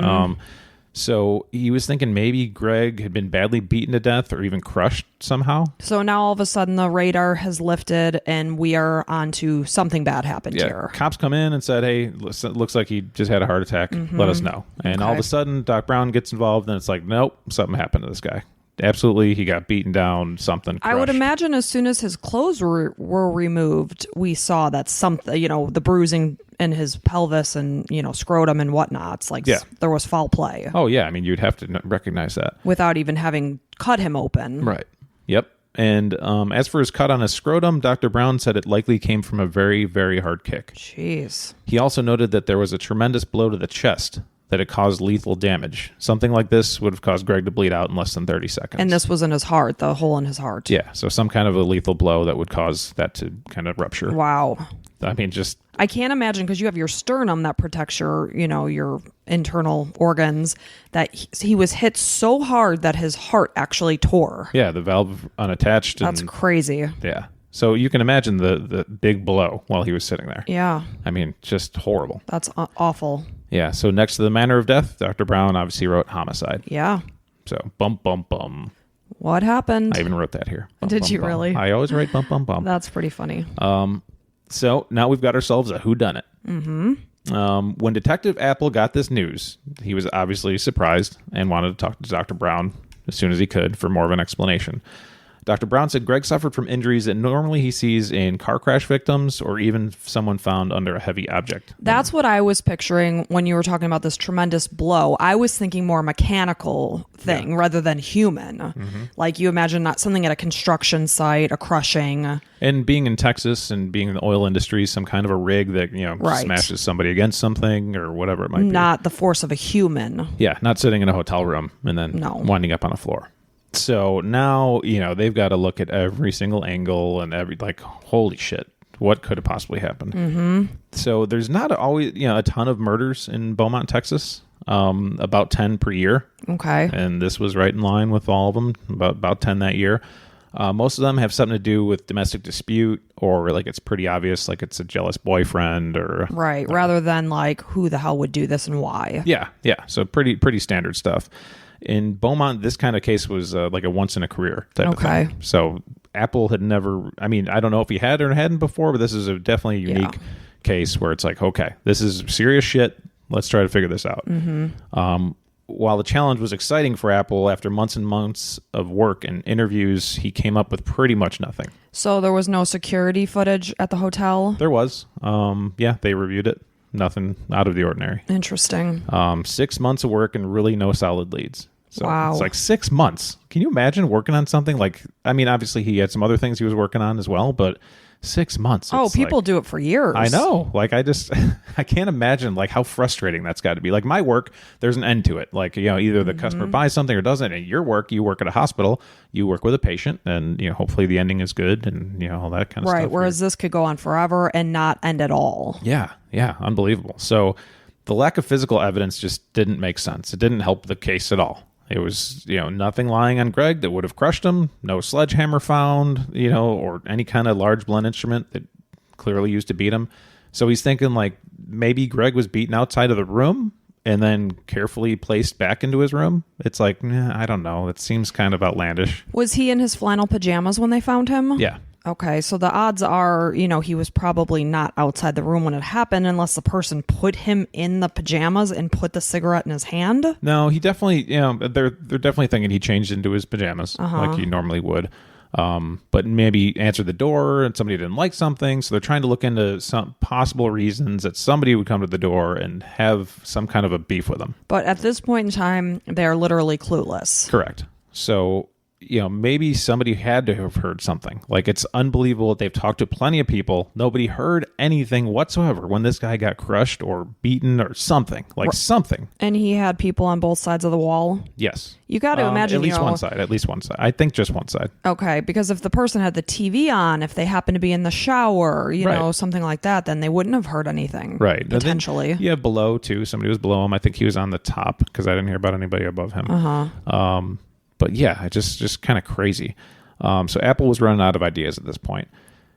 So he was thinking maybe Greg had been badly beaten to death or even crushed somehow.
So now all of a sudden the radar has lifted and we are on to something bad happened here.
Cops come in and said, hey, looks like he just had a heart attack. Let us know. And all of a sudden, Doc Brown gets involved and it's like, nope, something happened to this guy. Absolutely, he got beaten down, something crushed.
I would imagine as soon as his clothes were removed, we saw that something, the bruising in his pelvis and, scrotum and whatnot. It's like there was foul play.
Oh, yeah. I mean, you'd have to recognize that.
Without even having cut him open.
Right. Yep. And as for his cut on his scrotum, Dr. Brown said it likely came from a very, very hard kick.
Jeez.
He also noted that there was a tremendous blow to the chest that it caused lethal damage. Something like this would have caused Greg to bleed out in less than 30 seconds.
And this was in his heart, the hole in his heart.
Yeah, so some kind of a lethal blow that would cause that to kind of rupture.
Wow.
I mean,
I can't imagine, because you have your sternum that protects your internal organs, that he was hit so hard that his heart actually tore.
Yeah, the valve unattached.
That's crazy.
Yeah. So you can imagine the big blow while he was sitting there.
Yeah.
I mean, just horrible.
That's awful.
Yeah, so next to the manner of death, Dr. Brown obviously wrote homicide.
Yeah.
So bum, bum, bum.
What happened?
I even wrote that here. Bum,
Did
bum,
you
bum.
really?
I always write bum, bum, bum.
That's pretty funny.
So now we've got ourselves a whodunit. Mm-hmm. When Detective Apple got this news, he was obviously surprised and wanted to talk to Dr. Brown as soon as he could for more of an explanation. Dr. Brown said Greg suffered from injuries that normally he sees in car crash victims or even someone found under a heavy object.
That's what I was picturing when you were talking about this tremendous blow. I was thinking more mechanical thing rather than human. Mm-hmm. Like you imagine not something at a construction site, a crushing.
And being in Texas and being in the oil industry, some kind of a rig that, smashes somebody against something or whatever it might be.
Not the force of a human.
Yeah, not sitting in a hotel room and then winding up on a floor. So now, they've got to look at every single angle and holy shit, what could have possibly happened? Mm-hmm. So there's not always, a ton of murders in Beaumont, Texas, about 10 per year.
Okay.
And this was right in line with all of them, about 10 that year. Most of them have something to do with domestic dispute or it's pretty obvious, like it's a jealous boyfriend or...
Right, rather than who the hell would do this and why.
Yeah. So pretty standard stuff. In Beaumont, this kind of case was like a once-in-a-career type of thing. So Apple had never... I mean, I don't know if he had or hadn't before, but this is definitely a unique case where it's like, okay, this is serious shit. Let's try to figure this out. Mm-hmm. While the challenge was exciting for Apple, after months and months of work and interviews, he came up with pretty much nothing. So
there was no security footage at the hotel?
There was. They reviewed it. Nothing out of the ordinary.
Interesting.
6 months of work and really no solid leads. So
wow.
It's like 6 months. Can you imagine working on something obviously he had some other things he was working on as well, but 6 months.
People do it for years.
I know. I can't imagine how frustrating that's got to be. My work, there's an end to it. Either the customer buys something or doesn't. And your work, you work at a hospital, you work with a patient, and hopefully the ending is good and all that kind of stuff.
Right. Whereas this could go on forever and not end at all.
Yeah. Unbelievable. So the lack of physical evidence just didn't make sense. It didn't help the case at all. It was, nothing lying on Greg that would have crushed him. No sledgehammer found, or any kind of large blunt instrument that clearly used to beat him. So he's thinking maybe Greg was beaten outside of the room and then carefully placed back into his room. It's I don't know. It seems kind of outlandish.
Was he in his flannel pajamas when they found him?
Yeah.
Okay, so the odds are, he was probably not outside the room when it happened unless the person put him in the pajamas and put the cigarette in his hand.
No, he definitely, they're definitely thinking he changed into his pajamas like he normally would. but maybe answered the door and somebody didn't like something. So they're trying to look into some possible reasons that somebody would come to the door and have some kind of a beef with them.
But at this point in time, they're literally clueless.
Correct. So, maybe somebody had to have heard something. Like, it's unbelievable that they've talked to plenty of people. Nobody heard anything whatsoever when this guy got crushed or beaten or something. Like, something.
And he had people on both sides of the wall.
Yes.
You got to imagine,
at least one side. At least one side. I think just one side.
Okay, because if the person had the TV on, if they happen to be in the shower, something like that, then they wouldn't have heard anything.
Right.
Potentially.
Yeah, below, too. Somebody was below him. I think he was on the top because I didn't hear about anybody above him. But yeah, just kind of crazy. So Apple was running out of ideas at this point.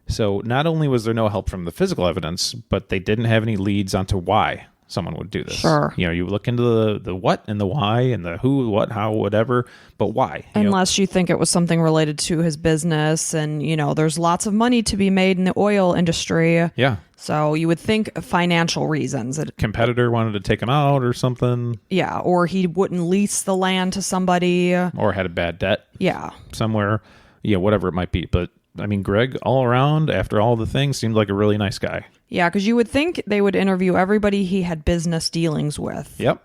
So not only was there no help from the physical evidence, but they didn't have any leads onto why someone would do this.
Sure.
You look into the what and the why and the who, what, how, whatever, but why?
Unless you think it was something related to his business and, there's lots of money to be made in the oil industry.
Yeah.
So you would think financial reasons.
Competitor wanted to take him out or something.
Yeah, or he wouldn't lease the land to somebody.
Or had a bad debt.
Yeah.
Somewhere. Yeah, whatever it might be. But, I mean, Greg, all around, after all the things, seemed like a really nice guy.
Yeah, because you would think they would interview everybody he had business dealings with.
Yep.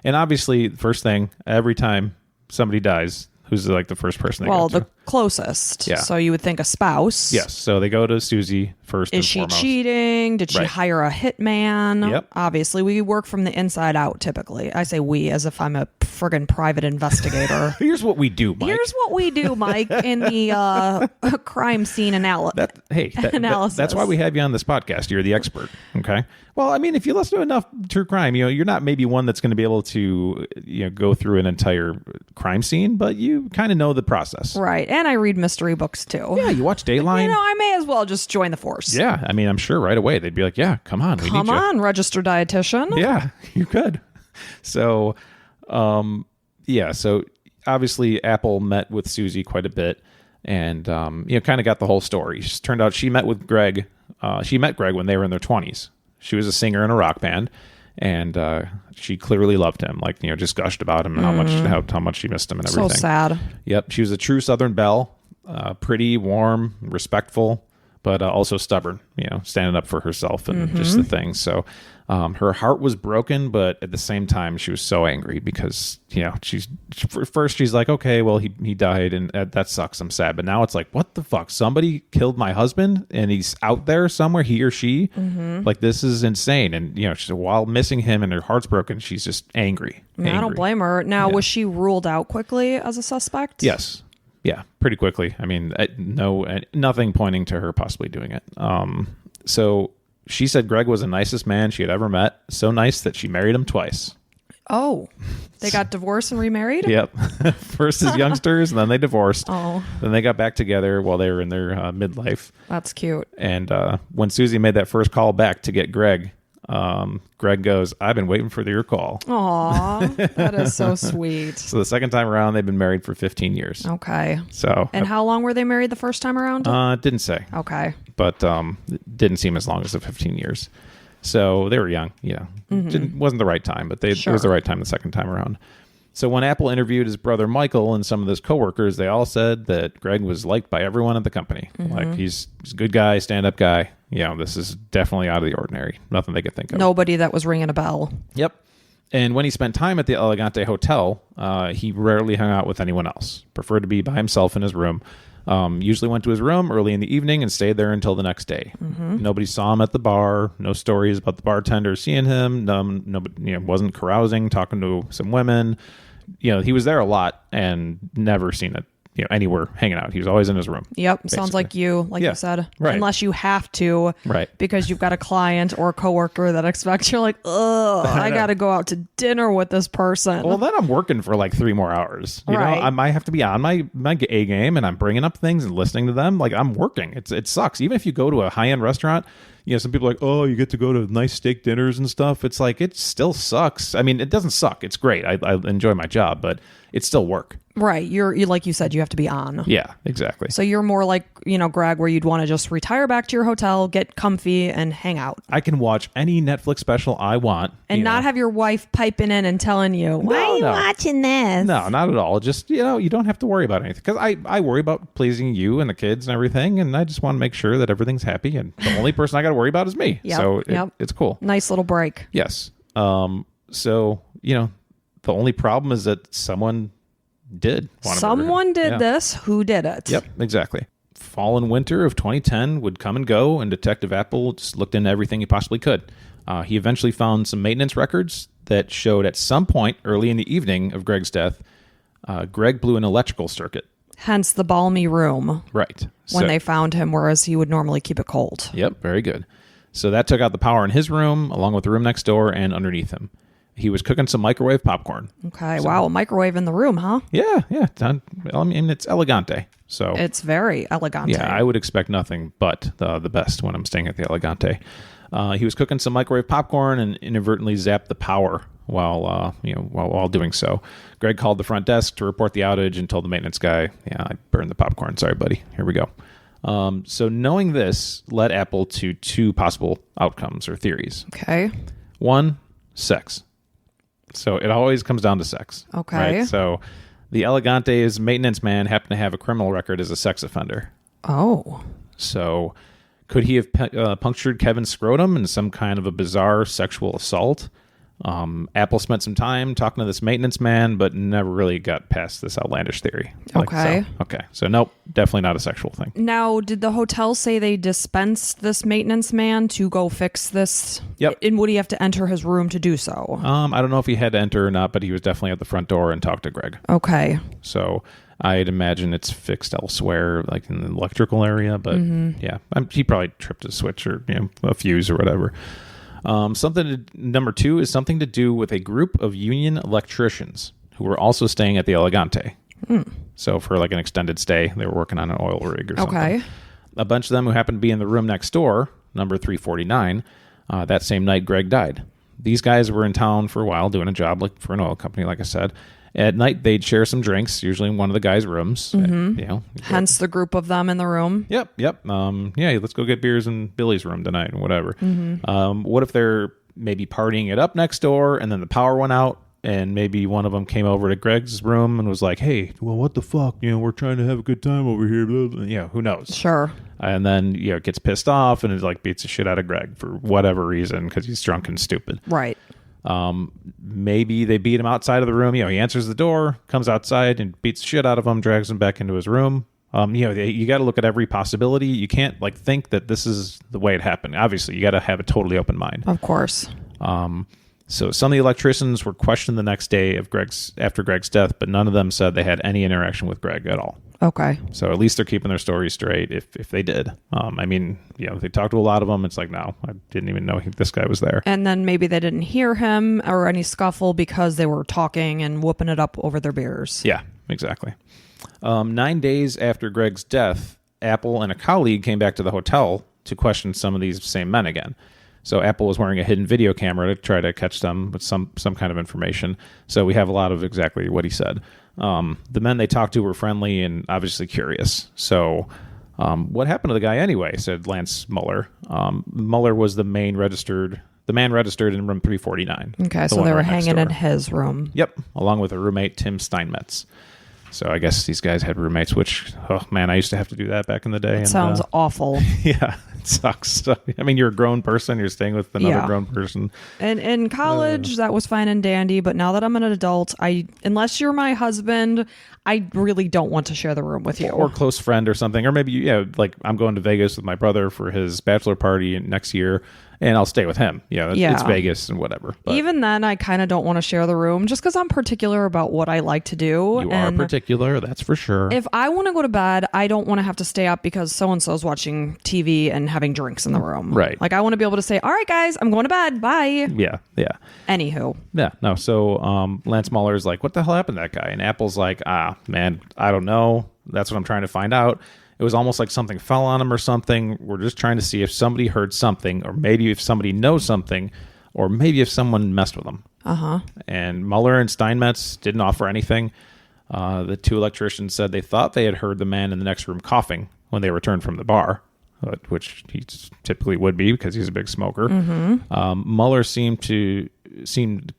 And obviously, first thing, every time somebody dies, who's like the first person they go to?
The closest.
Yeah.
So you would think a spouse.
Yes. So they go to Susie first and foremost.
Is she cheating? Did she hire a hitman?
Yep.
Obviously, we work from the inside out typically. I say we as if I'm a friggin' private investigator.
Here's what we do, Mike.
Here's what we do, Mike, in the crime scene analysis.
That's why we have you on this podcast. You're the expert. Okay. Well, I mean, if you listen to enough true crime, you're not maybe one that's going to be able to go through an entire crime scene, but you kind of know the process.
Right. And I read mystery books too.
Yeah, you watch Dateline.
I may as well just join the force.
Yeah, I mean, I'm sure right away they'd be like, yeah, come on, we need you.
Come on, registered dietitian.
Yeah, you could. So, so obviously Apple met with Susie quite a bit and, kind of got the whole story. It turned out she met with Greg. She met Greg when they were in their 20s. She was a singer in a rock band, and she clearly loved him. Like, just gushed about him and how much she missed him and everything.
So sad.
Yep, she was a true Southern belle, pretty, warm, respectful, but also stubborn. Standing up for herself and just the things. So her heart was broken, but at the same time, she was so angry because she's like, okay, well he died and that sucks. I'm sad, but now it's like, what the fuck? Somebody killed my husband and he's out there somewhere, he or she. Like, this is insane. And she's while missing him and her heart's broken, she's just angry.
I don't blame her. Now, was she ruled out quickly as a suspect?
Yes. Yeah, pretty quickly. I mean, nothing pointing to her possibly doing it. So she said Greg was the nicest man she had ever met. So nice that she married him twice.
Oh, they got divorced and remarried?
Yep. First as youngsters, and then they divorced.
Oh.
Then they got back together while they were in their midlife.
That's cute.
And when Susie made that first call back to get Greg, Greg goes, I've been waiting for your call.
Aw, that is so sweet.
So the second time around, they've been married for 15 years.
Okay.
So.
And how long were they married the first time around?
Didn't say.
Okay.
But it didn't seem as long as the 15 years. So they were young, wasn't the right time, but it was the right time the second time around. So when Apple interviewed his brother Michael and some of his coworkers, they all said that Greg was liked by everyone at the company. Like, he's a good guy, stand-up guy. This is definitely out of the ordinary. Nothing they could think of.
Nobody that was ringing a bell.
Yep. And when he spent time at the Eleganté Hotel, he rarely hung out with anyone else. Preferred to be by himself in his room. Usually went to his room early in the evening and stayed there until the next day. Nobody saw him at the bar. No stories about the bartender seeing him. Nobody, wasn't carousing, talking to some women. He was there a lot and never seen it. Anywhere hanging out. He was always in his room.
Yep. Basically. Sounds like you said.
Right.
Unless you have to.
Right.
Because you've got a client or a coworker that expects you're like, ugh, I got to go out to dinner with this person.
Well, then I'm working for like 3 more hours. I might have to be on my A game and I'm bringing up things and listening to them. Like, I'm working. It sucks. Even if you go to a high-end restaurant, some people are like, oh, you get to go to nice steak dinners and stuff. It's like, it still sucks. I mean, it doesn't suck. It's great. I enjoy my job, but it's still work.
Right. You're like you said, you have to be on.
Yeah, exactly.
So you're more like Greg, where you'd want to just retire back to your hotel, get comfy, and hang out.
I can watch any Netflix special I want.
And not have your wife piping in and telling you, why are you watching this?
No, not at all. Just, you don't have to worry about anything. Because I worry about pleasing you and the kids and everything, and I just want to make sure that everything's happy, and the only person I got to worry about is me.
Yep,
so it's cool.
Nice little break.
Yes. So, the only problem is that someone did.
Someone did this. Who did it?
Yep, exactly. Fall and winter of 2010 would come and go, and Detective Apple just looked into everything he possibly could. He eventually found some maintenance records that showed at some point early in the evening of Greg's death, Greg blew an electrical circuit.
Hence the balmy room.
Right.
When they found him, whereas he would normally keep it cold.
Yep, very good. So that took out the power in his room, along with the room next door and underneath him. He was cooking some microwave popcorn.
Okay, wow, a microwave in the room, huh?
Yeah. I mean, it's Elegante. So
it's very Elegante.
Yeah, I would expect nothing but the best when I'm staying at the Elegante. He was cooking some microwave popcorn and inadvertently zapped the power while doing so. Greg called the front desk to report the outage and told the maintenance guy, "Yeah, I burned the popcorn. Sorry, buddy. Here we go." So knowing this led Apple to two possible outcomes or theories.
Okay.
One, sex. So it always comes down to sex.
Okay.
Right? So the Elegante's maintenance man happened to have a criminal record as a sex offender.
Oh.
So could he have punctured Kevin's scrotum in some kind of a bizarre sexual assault? Apple spent some time talking to this maintenance man, but never really got past this outlandish theory.
Okay.
So nope, definitely not a sexual thing.
Now, did the hotel say they dispensed this maintenance man to go fix this?
Yep.
And would he have to enter his room to do so?
I don't know if he had to enter or not, but he was definitely at the front door and talked to Greg.
Okay.
So I'd imagine it's fixed elsewhere, like in the electrical area. But yeah, he probably tripped a switch or a fuse or whatever. Number two is something to do with a group of union electricians who were also staying at the Elegante. So for like an extended stay, they were working on an oil rig or something.
Okay.
A bunch of them who happened to be in the room next door, number 349, that same night Greg died. These guys were in town for a while doing a job like for an oil company, like I said. At night, they'd share some drinks, usually in one of the guys' rooms.
Hence the group of them in the room.
Yep. Let's go get beers in Billy's room tonight and whatever. What if they're maybe partying it up next door and then the power went out and maybe one of them came over to Greg's room and was like, "Hey, well, what the fuck? We're trying to have a good time over here." Yeah, who knows?
Sure.
And then, gets pissed off and beats the shit out of Greg for whatever reason because he's drunk and stupid.
Right.
Maybe they beat him outside of the room. He answers the door, comes outside and beats the shit out of him, drags him back into his room. You got to look at every possibility. You can't think that this is the way it happened. Obviously, you got to have a totally open mind.
Of course.
So some of the electricians were questioned the next day after Greg's death, but none of them said they had any interaction with Greg at all.
Okay.
So at least they're keeping their story straight if they did. They talked to a lot of them. It's like, no, I didn't even know this guy was there.
And then maybe they didn't hear him or any scuffle because they were talking and whooping it up over their beers.
Yeah, exactly. 9 days after Greg's death, Apple and a colleague came back to the hotel to question some of these same men again. So Apple was wearing a hidden video camera to try to catch them with some kind of information. So we have a lot of exactly what he said. The men they talked to were friendly and obviously curious. So what happened to the guy anyway, said Lance Muller. Muller was the man registered in room 349.
Okay, so they were hanging in his room.
Yep, along with a roommate, Tim Steinmetz. So I guess these guys had roommates, which, oh man, I used to have to do that back in the day.
It sounds awful.
Yeah, it sucks. I mean, you're a grown person. You're staying with another grown person.
And in college, that was fine and dandy. But now that I'm an adult, unless you're my husband, I really don't want to share the room with you.
Or close friend or something. Or maybe, I'm going to Vegas with my brother for his bachelor party next year. And I'll stay with him. It's Vegas and whatever. But
even then, I kind of don't want to share the room just because I'm particular about what I like to do.
You are particular, that's for sure.
If I want to go to bed, I don't want to have to stay up because so-and-so's watching TV and having drinks in the room.
Right.
I want to be able to say, all right, guys, I'm going to bed. Bye.
Yeah.
Anywho.
Yeah, no. So Lance Muller's like, what the hell happened to that guy? And Apple's like, man, I don't know. That's what I'm trying to find out. It was almost like something fell on him or something. We're just trying to see if somebody heard something, or maybe if somebody knows something, or maybe if someone messed with him. And Muller and Steinmetz didn't offer anything. The two electricians said they thought they had heard the man in the next room coughing, when they returned from the bar, which he typically would be because he's a big smoker. Mueller seemed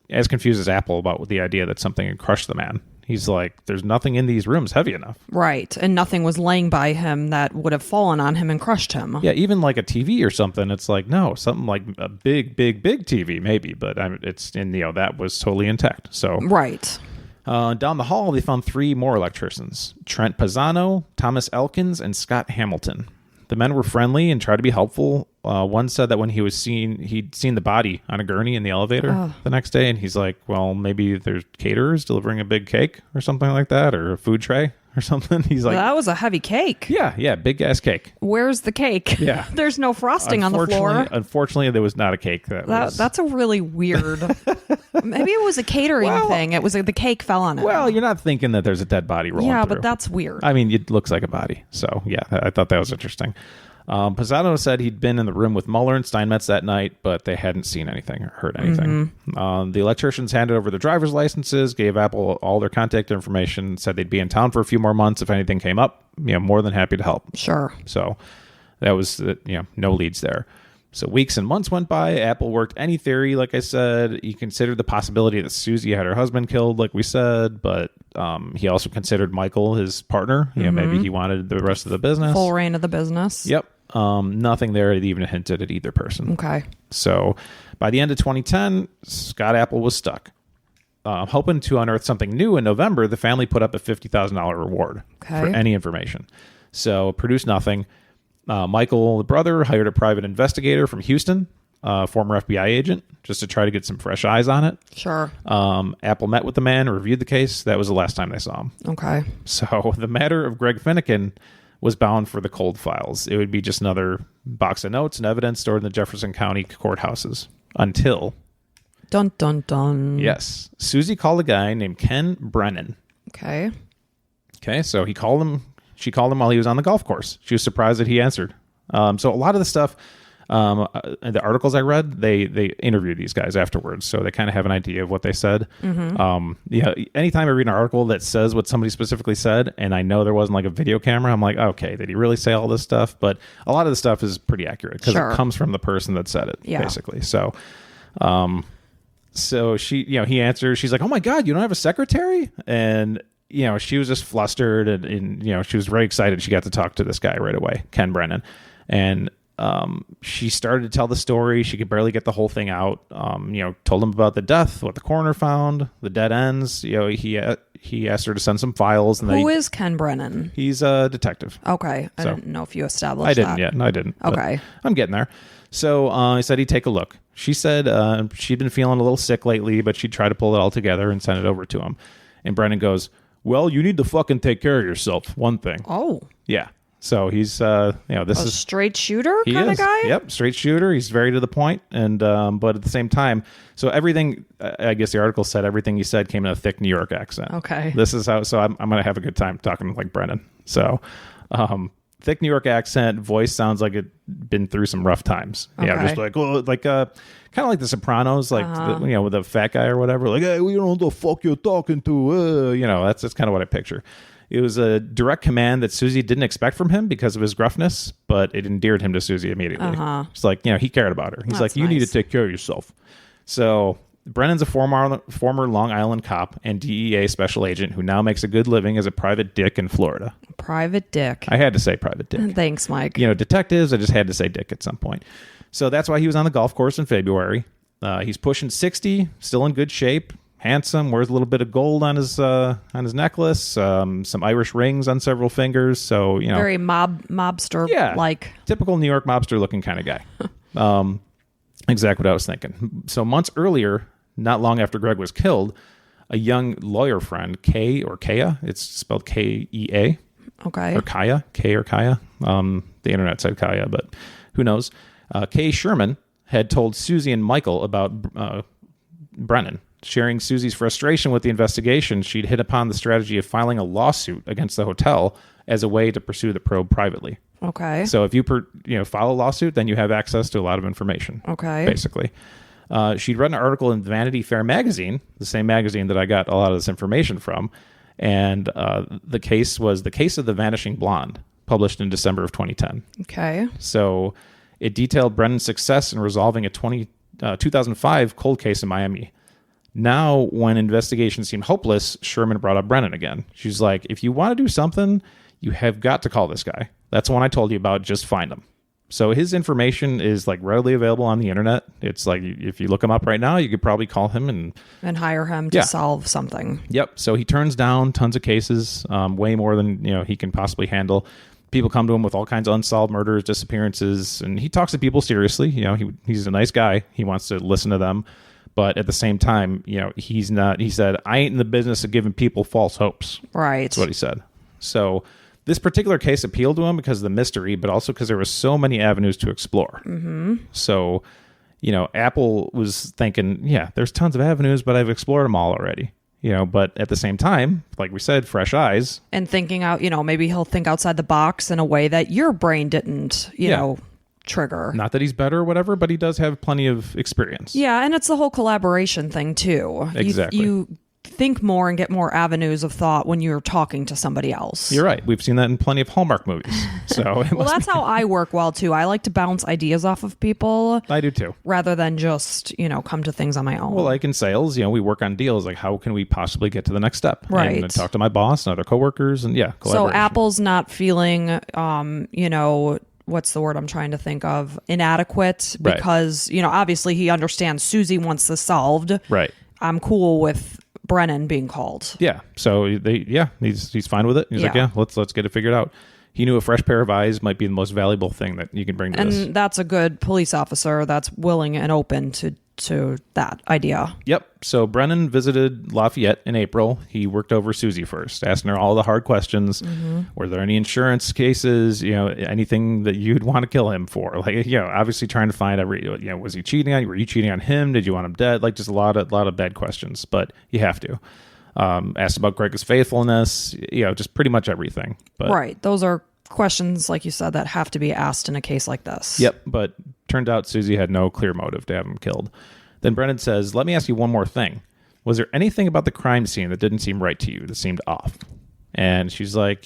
as confused as Apple about the idea that something had crushed the man. He's like, there's nothing in these rooms heavy enough. Right.
And nothing was laying by him that would have fallen on him and crushed him.
Yeah, even like a TV or something. It's like, no, something like a big TV maybe. But it's in, that was totally intact. So
right.
Down the hall, they found 3 more electricians. Trent Pisano, Thomas Elkins, and Scott Hamilton. The men were friendly and tried to be helpful. One said that when he'd seen the body on a gurney in the elevator the next day, and he's like, well, maybe there's caterers delivering a big cake or something like that, or a food tray or something. He's like,
well, that was a heavy cake.
Yeah, big ass cake.
Where's the cake?
Yeah.
There's no frosting on the floor.
Unfortunately, there was not a cake.
That's a really weird... Maybe it was a catering thing. It was the cake fell on it.
Well, you're not thinking that there's a dead body rolling through.
But that's weird.
I mean, it looks like a body. So, yeah, I thought that was interesting. Pisano said he'd been in the room with Mueller and Steinmetz that night, but they hadn't seen anything or heard anything. The electricians handed over their driver's licenses, gave Apple all their contact information, said they'd be in town for a few more months if anything came up. More than happy to help.
Sure.
So that was, no leads there. So weeks and months went by. Apple worked any theory, like I said. He considered the possibility that Susie had her husband killed, like we said, but he also considered Michael his partner. Maybe he wanted the rest of the business.
Full reign of the business.
Yep. Nothing there that even hinted at either person.
Okay.
So by the end of 2010, Scott Apple was stuck. Hoping to unearth something new in November, the family put up a $50,000 reward for any information. So produced nothing. Michael, the brother, hired a private investigator from Houston, former FBI agent, just to try to get some fresh eyes on it.
Sure.
Apple met with the man, reviewed the case. That was the last time they saw him.
Okay.
So the matter of Greg Fleniken was bound for the cold files. It would be just another box of notes and evidence stored in the Jefferson County courthouses until...
Dun, dun, dun.
Yes. Susie called a guy named Ken Brennan.
Okay.
So she called him while he was on the golf course. She was surprised that he answered. So a lot of the stuff, the articles I read, they interviewed these guys afterwards, so they kind of have an idea of what they said. Anytime I read an article that says what somebody specifically said, and I know there wasn't like a video camera, I'm like, okay, did he really say all this stuff? But a lot of the stuff is pretty accurate because it comes from the person that said it, basically. So, she, he answers. She's like, "Oh my God, you don't have a secretary?" And she was just flustered, and she was very excited. She got to talk to this guy right away, Ken Brennan, and she started to tell the story. She could barely get the whole thing out. Told him about the death, what the coroner found, the dead ends. He asked her to send some files. And
Who is Ken Brennan?
He's a detective.
Okay, I didn't know if you established.
I didn't yet. No, I didn't.
Okay,
I'm getting there. So he said he'd take a look. She said she'd been feeling a little sick lately, but she'd try to pull it all together and send it over to him. And Brennan goes, "Well, you need to fucking take care of yourself. One thing."
Oh.
Yeah. So he's, this is
straight shooter kind of guy.
Yep, straight shooter. He's very to the point, and but at the same time, so everything. I guess the article said everything he said came in a thick New York accent.
Okay.
This is how. So I'm gonna have a good time talking like Brennan. So, thick New York accent, voice sounds like it been through some rough times.
Okay.
Yeah, just kind of like The Sopranos, like with the fat guy or whatever. Like, hey, we don't know what the fuck you're talking to. That's kind of what I picture. It was a direct command that Susie didn't expect from him because of his gruffness, but it endeared him to Susie immediately. It's like, he cared about her. He's like, you need to take care of yourself. So Brennan's a former Long Island cop and DEA special agent who now makes a good living as a private dick in Florida.
Private dick.
I had to say private dick.
Thanks, Mike.
Detectives, I just had to say dick at some point. So that's why he was on the golf course in February. He's pushing 60, still in good shape. Handsome, wears a little bit of gold on his necklace, some Irish rings on several fingers. So
very mobster like,
typical New York mobster looking kind of guy. Exactly what I was thinking. So months earlier, not long after Greg was killed, a young lawyer friend, Kaya, it's spelled Kea,
okay,
or Kaya, K or Kaya. The internet said Kaya, but who knows? Kay Sherman had told Susie and Michael about Brennan. Sharing Susie's frustration with the investigation, she'd hit upon the strategy of filing a lawsuit against the hotel as a way to pursue the probe privately.
Okay.
So if you file a lawsuit, then you have access to a lot of information.
Okay.
Basically. She'd read an article in Vanity Fair magazine, the same magazine that I got a lot of this information from, and the case was the case of the vanishing blonde. published in December of 2010.
Okay.
So it detailed Brennan's success in resolving a 2005 cold case in Miami. Now, when investigations seemed hopeless, Sherman brought up Brennan again. She's like, if you want to do something, you have got to call this guy. That's the one I told you about. Just find him. So his information is like readily available on the internet. It's like if you look him up right now, you could probably call him
and hire him to solve something.
Yep. So he turns down tons of cases, way more than he can possibly handle. People come to him with all kinds of unsolved murders, disappearances, and he talks to people seriously. He's a nice guy. He wants to listen to them. But at the same time, he's not. He said, I ain't in the business of giving people false hopes.
Right.
That's what he said. So this particular case appealed to him because of the mystery, but also because there were so many avenues to explore. Mm-hmm. So, Apple was thinking, yeah, there's tons of avenues, but I've explored them all already. But at the same time, like we said, fresh eyes.
And thinking out, maybe he'll think outside the box in a way that your brain didn't, trigger.
Not that he's better or whatever, but he does have plenty of experience.
Yeah, and it's the whole collaboration thing too.
Exactly.
You think more and get more avenues of thought when you're talking to somebody else.
You're right. We've seen that in plenty of Hallmark movies. So
that's how I work well too. I like to bounce ideas off of people.
I do too.
Rather than just, come to things on my own.
Well, like in sales, we work on deals. Like, how can we possibly get to the next step?
Right.
And talk to my boss and other coworkers and collaboration.
So Apple's not feeling, what's the word I'm trying to think of? Inadequate because, obviously he understands Susie wants this solved.
Right.
I'm cool with Brennan being called.
Yeah. So he's fine with it. He's like, let's get it figured out. He knew a fresh pair of eyes might be the most valuable thing that you can bring to this.
And that's a good police officer that's willing and open to that idea.
Yep. So Brennan visited Lafayette in April. He worked over Susie first, asking her all the hard questions. Mm-hmm. Were there any insurance cases, anything that you'd want to kill him for? Like, obviously trying to find was he cheating on you? Were you cheating on him? Did you want him dead? Like, just a lot of bad questions, but you have to. Asked about Greg's faithfulness, just pretty much everything. But,
right. Those are questions, like you said, that have to be asked in a case like this.
Yep. But turned out Susie had no clear motive to have him killed. Then Brennan says, let me ask you one more thing. Was there anything about the crime scene that didn't seem right to you, that seemed off? And she's like,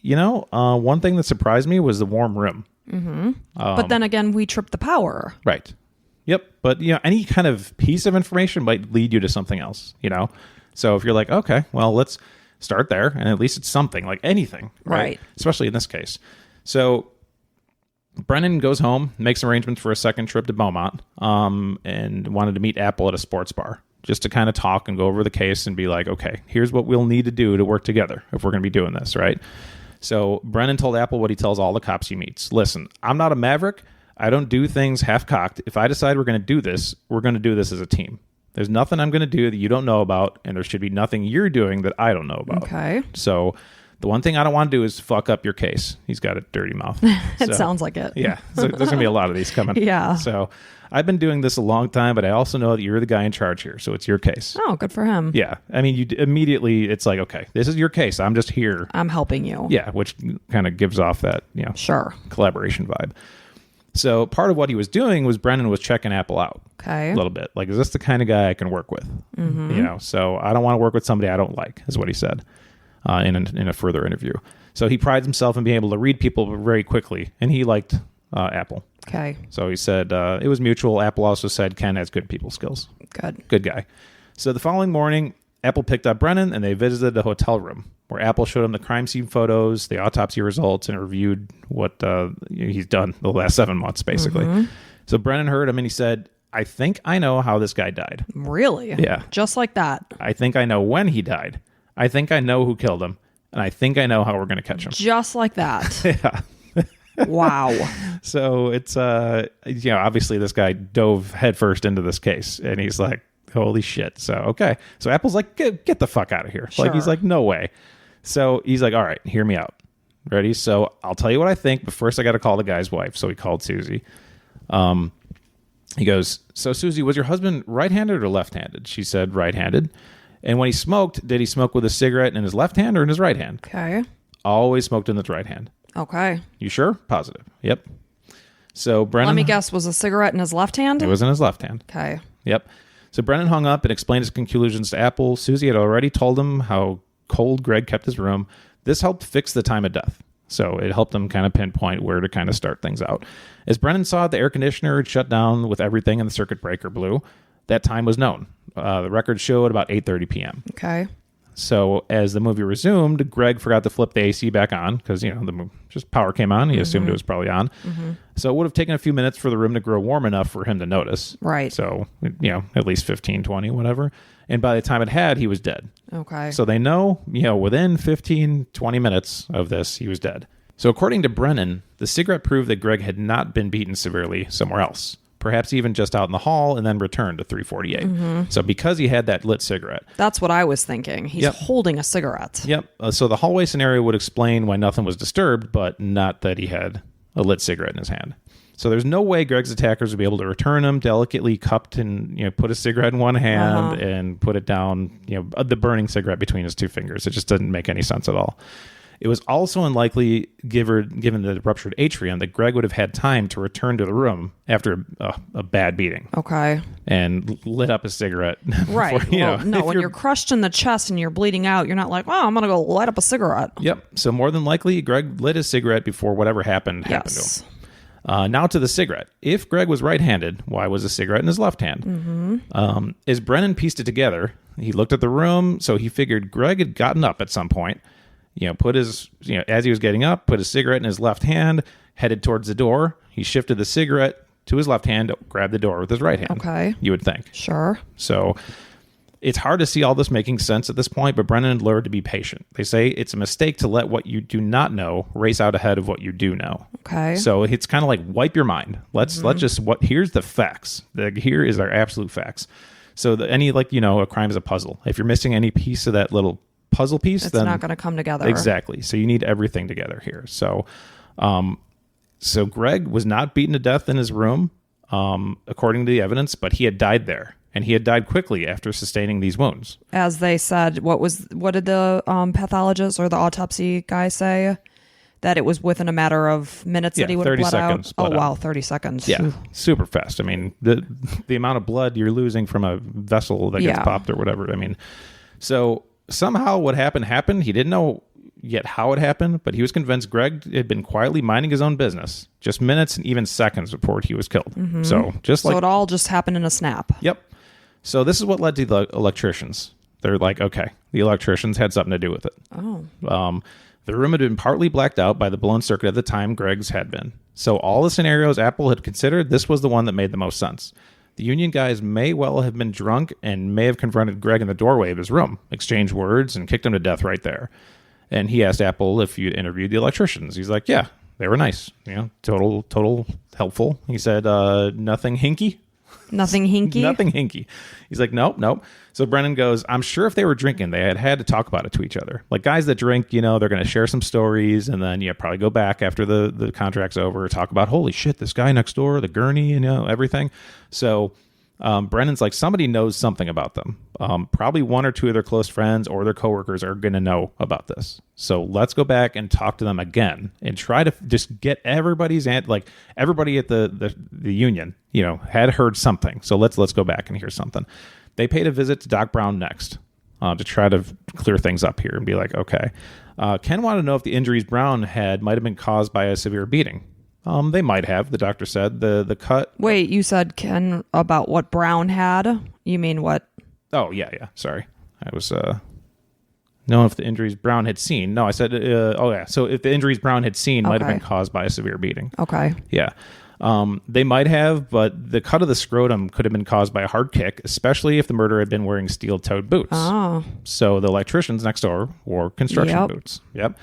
one thing that surprised me was the warm room.
Mm-hmm. But then again, we tripped the power.
Right. Yep. But, any kind of piece of information might lead you to something else, So if you're like, okay, well, let's start there. And at least it's something, like anything. Right. Especially in this case. So Brennan goes home, makes arrangements for a second trip to Beaumont, and wanted to meet Apple at a sports bar just to kind of talk and go over the case and be like, okay, here's what we'll need to do to work together if we're going to be doing this, right? So Brennan told Apple what he tells all the cops he meets. Listen, I'm not a maverick. I don't do things half-cocked. If I decide we're going to do this, we're going to do this as a team. There's nothing I'm going to do that you don't know about, and there should be nothing you're doing that I don't know about.
Okay.
So the one thing I don't want to do is fuck up your case. He's got a dirty mouth.
It sounds like it.
Yeah. So there's going to be a lot of these coming.
Yeah.
So I've been doing this a long time, but I also know that you're the guy in charge here. So it's your case.
Oh, good for him.
Yeah. I mean, you immediately, it's like, okay, this is your case. I'm just here.
I'm helping you.
Yeah. Which kind of gives off that,
sure,
collaboration vibe. So part of what he was doing was Brennan was checking Apple out
a
little bit. Like, is this the kind of guy I can work with? Mm-hmm. So I don't want to work with somebody I don't like, is what he said in a further interview. So he prides himself in being able to read people very quickly, and he liked Apple.
Okay.
So he said it was mutual. Apple also said Ken has good people skills. Good guy. So the following morning, Apple picked up Brennan, and they visited the hotel room, where Apple showed him the crime scene photos, the autopsy results, and reviewed what he's done the last 7 months, basically. Mm-hmm. So Brennan heard him, and he said, I think I know how this guy died.
Really?
Yeah.
Just like that?
I think I know when he died. I think I know who killed him, and I think I know how we're going to catch him.
Just like that?
Yeah.
Wow.
So it's, obviously this guy dove headfirst into this case, and he's like, holy shit. So, okay. So Apple's like, get the fuck out of here.
Sure.
Like, he's like, no way. So he's like, all right, hear me out. Ready? So I'll tell you what I think, but first I got to call the guy's wife. So he called Susie. He goes, so Susie, was your husband right-handed or left-handed? She said right-handed. And when he smoked, did he smoke with a cigarette in his left hand or in his right hand?
Okay.
Always smoked in his right hand.
Okay.
You sure? Positive. Yep. So Brennan...
Let me guess, was a cigarette in his left hand?
It was in his left hand.
Okay.
Yep. So Brennan hung up and explained his conclusions to Apple. Susie had already told him how cold Greg kept his room. This helped fix the time of death. So it helped them kind of pinpoint where to kind of start things out. As Brennan saw it, the air conditioner had shut down with everything and the circuit breaker blew. That time was known. The record showed about 8:30 p.m.
Okay.
So as the movie resumed, Greg forgot to flip the AC back on because, just power came on. He assumed it was probably on. So it would have taken a few minutes for the room to grow warm enough for him to notice.
Right.
So, at least 15, 20, whatever. And by the time it had, he was dead.
Okay.
So they know, within 15, 20 minutes of this, he was dead. So according to Brennan, the cigarette proved that Greg had not been beaten severely somewhere else. Perhaps even just out in the hall and then returned to 348. So because he had that lit cigarette.
That's what I was thinking. He's holding a cigarette.
Yep. So the hallway scenario would explain why nothing was disturbed, but not that he had a lit cigarette in his hand. So there's no way Greg's attackers would be able to return him delicately cupped and, put a cigarette in one hand and put it down, the burning cigarette between his two fingers. It just doesn't make any sense at all. It was also unlikely, given the ruptured atrium, that Greg would have had time to return to the room after a bad beating.
Okay.
And lit up a cigarette.
Right.
Before,
when you're crushed in the chest and you're bleeding out, you're not like, oh, I'm going to go light up a cigarette.
Yep. So more than likely, Greg lit his cigarette before whatever happened to him. Now to the cigarette. If Greg was right-handed, why was the cigarette in his left hand? As Brennan pieced it together, he looked at the room, so he figured Greg had gotten up at some point. Put his, as he was getting up, put his cigarette in his left hand, headed towards the door. He shifted the cigarette to his left hand, grabbed the door with his right hand.
Okay.
You would think.
Sure.
So it's hard to see all this making sense at this point, but Brennan learned to be patient. They say it's a mistake to let what you do not know race out ahead of what you do know.
Okay.
So it's kind of like wipe your mind. Let's just, here's the facts. Here is our absolute facts. So a crime is a puzzle. If you're missing any piece of that little puzzle piece,
it's
then
not going to come together.
Exactly. So you need everything together here. So Greg was not beaten to death in his room, according to the evidence, but he had died there, and he had died quickly after sustaining these wounds. As
they said, what did the pathologist or the autopsy guy say? That it was within a matter of minutes that he would have bled out? Oh, wow, 30 seconds.
Yeah, super fast. I mean, the amount of blood you're losing from a vessel that gets popped or whatever. I mean, so somehow what happened. He didn't know yet how it happened, but he was convinced Greg had been quietly minding his own business just minutes and even seconds before he was killed. So it all just happened in a snap. Yep. So this is what led to the electricians. They're like, okay, the electricians had something to do with it. Oh. The room had been partly blacked out by the blown circuit at the time Greg's had been. So all the scenarios Apple had considered, this was the one that made the most sense. The union guys may well have been drunk and may have confronted Greg in the doorway of his room, exchanged words, and kicked him to death right there. And he asked Apple if you'd interviewed the electricians. He's like, yeah, they were nice. Total helpful. He said, nothing hinky. Nothing hinky? Nothing hinky. He's like, nope. So Brennan goes, I'm sure if they were drinking, they had to talk about it to each other. Like guys that drink, they're going to share some stories and then probably go back after the contract's over, talk about, holy shit, this guy next door, the gurney, everything. So Brennan's like, somebody knows something about them. Probably one or two of their close friends or their coworkers are going to know about this. So let's go back and talk to them again and try to just get everybody at the union, had heard something. So let's go back and hear something. They paid a visit to Doc Brown next to try to clear things up here and be like, okay, Ken wanted to know if the injuries Brown had might have been caused by a severe beating. They might have, the doctor said. The cut... Wait, you said, Ken, about what Brown had? You mean what? Oh, yeah. Sorry. I was... know if the injuries Brown had seen. No, I said, So if the injuries Brown had seen might have been caused by a severe beating. Okay. Yeah. They might have, but the cut of the scrotum could have been caused by a hard kick, especially if the murderer had been wearing steel-toed boots. Oh. So the electricians next door wore construction boots. Yep.